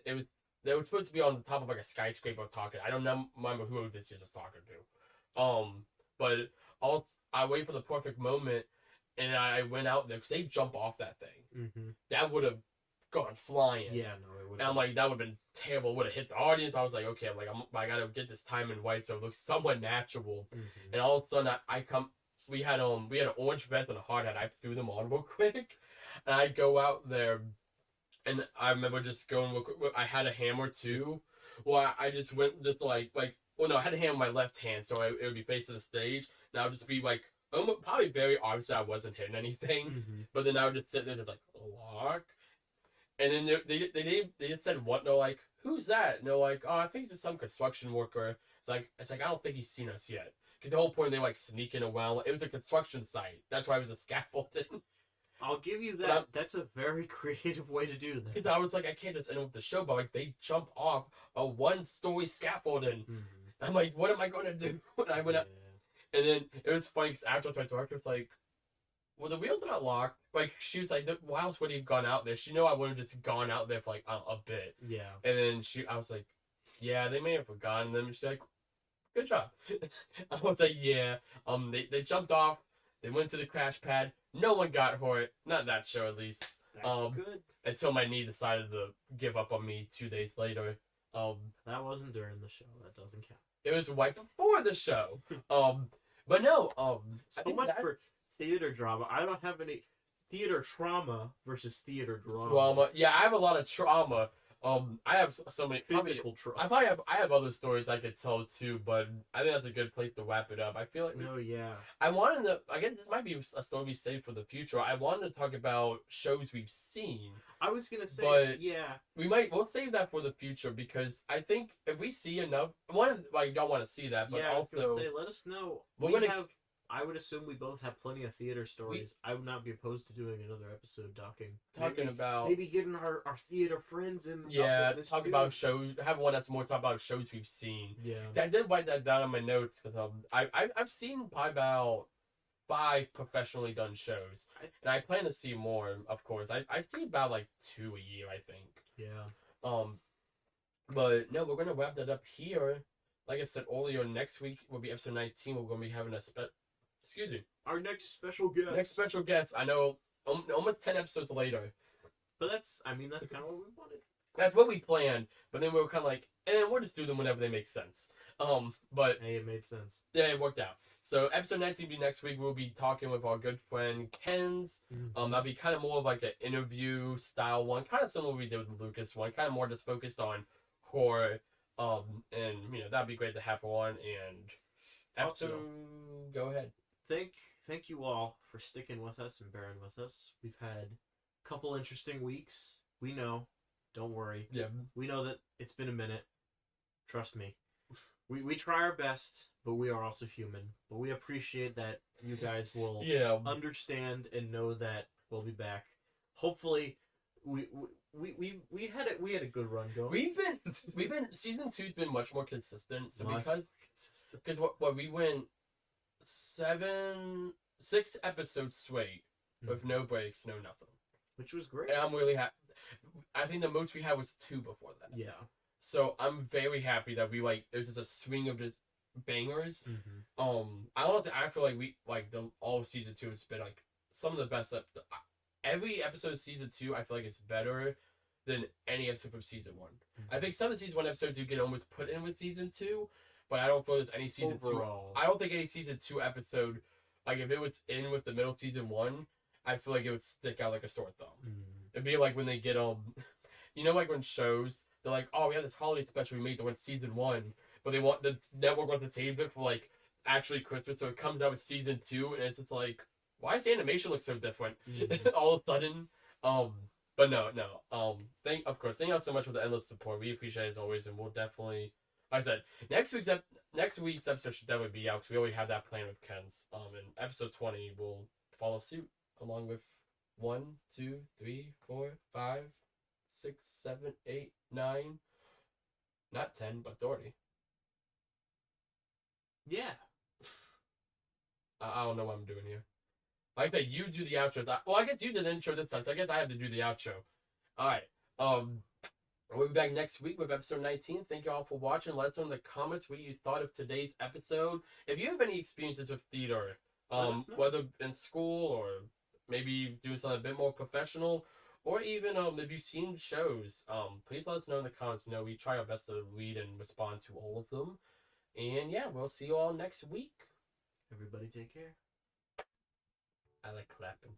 they were supposed to be on the top of like a skyscraper talking. I don't remember who this is talking to. But I wait for the perfect moment, and I went out there because they jump off that thing. That would have gone flying. Yeah, no, it would. And I'm like, that would have been terrible. Would have hit the audience. I was like, okay, I gotta get this timing right so it looks somewhat natural. And all of a sudden, we had an orange vest and a hard hat. I threw them on real quick, and I go out there, and I remember just going real quick. I had a hammer too. Well, I just went just like. Well, no, I had a hammer in my left hand, so it would be facing the stage, and I would just be like, probably very obvious I wasn't hitting anything, but then I would just sit there just like lock. And then they just said what? They're like, who's that? And they're like, oh, I think it's some construction worker. It's like I don't think he's seen us yet. Because the whole point they were like sneaking around. It was a construction site. That's why it was a scaffolding. I'll give you But that. That's a very creative way to do that. Because I was like, I can't just end with the show, but like they jump off a 1-story scaffolding. I'm like, what am I going to do? And I went up, and then it was funny because afterwards my director was like, well, the wheels are not locked. Like, she was like, why else would he have gone out there? She knew I would have just gone out there for like a bit. Yeah. And then I was like, yeah, they may have forgotten them. She's like, good job. I was like, yeah. They jumped off. They went to the crash pad. No one got hurt. Not that show, at least. That's good. Until my knee decided to give up on me 2 days later. That wasn't during the show. That doesn't count. It was right before the show. But no. So much for theater drama. I don't have any theater trauma versus theater drama. Trauma. Yeah, I have a lot of trauma. I have so many physical trauma. I have other stories I could tell too, but I think that's a good place to wrap it up. I feel like I guess this might be a story we save for the future. I wanted to talk about shows we've seen. I was gonna say, but yeah, we'll save that for the future because I think if we see enough, you don't want to see that, but also let us know. I would assume we both have plenty of theater stories. I would not be opposed to doing another episode talking about maybe getting our theater friends in. Yeah, talk about shows. Have one that's more talk about shows we've seen. Yeah, I did write that down on my notes because I've seen probably about 5 professionally done shows, and I plan to see more. Of course, I see about like 2 a year. I think. Yeah. But no, we're gonna wrap that up here. Like I said earlier, next week will be episode 19. We're gonna be having our next special guest. I know, almost 10 episodes later. But that's kind of what we wanted. That's what we planned. But then we were kind of like, we'll just do them whenever they make sense. But hey, it made sense. Yeah, it worked out. So episode 19 will be next week. We'll be talking with our good friend Ken's. That'll be kind of more of like an interview style one, kind of similar to what we did with the Lucas one, kind of more just focused on horror. And that'd be great to have her on. And episode, go ahead. Thank you all for sticking with us and bearing with us. We've had a couple interesting weeks. We know. Don't worry. Yeah. We know that it's been a minute. Trust me. We try our best, but we are also human. But we appreciate that you guys will understand and know that we'll be back. Hopefully, we had a good run going. We've been season 2's been much more consistent. So because what we went 6 episodes straight with no breaks, no nothing, which was great. And I'm really happy. I think the most we had was 2 before that. Yeah. So I'm very happy that there's just a swing of just bangers. I feel like all of season 2 has been like some of the best. Every episode of season 2, I feel like it's better than any episode from season 1. I think some of the season 1 episodes you can almost put in with season 2, but I don't feel there's any season 2. I don't think any season 2 episode, like if it was in with the middle of season 1, I feel like it would stick out like a sore thumb. It'd be like when they get like when shows they're like, oh, we have this holiday special we made that went season 1, but they want the network wants to save it for like actually Christmas, so it comes out with season 2, and it's just like, why does the animation look so different all of a sudden? But no. Thank you all so much for the endless support. We appreciate it as always, and we'll definitely, like I said, next week's episode should definitely be out because we already have that plan with Ken's. And episode 20 will follow suit along with 1, 2, 3, 4, 5, 6, 7, 8, 9, not 10, but 30. Yeah. I don't know what I'm doing here. Like I said, you do the outro. I guess you did the intro this time, so I guess I have to do the outro. Alright. We'll be back next week with episode 19. Thank you all for watching. Let us know in the comments what you thought of today's episode. If you have any experiences with theater, whether in school or maybe doing something a bit more professional, or even if you've seen shows, please let us know in the comments. We try our best to read and respond to all of them. And yeah, we'll see you all next week. Everybody take care. I like clapping.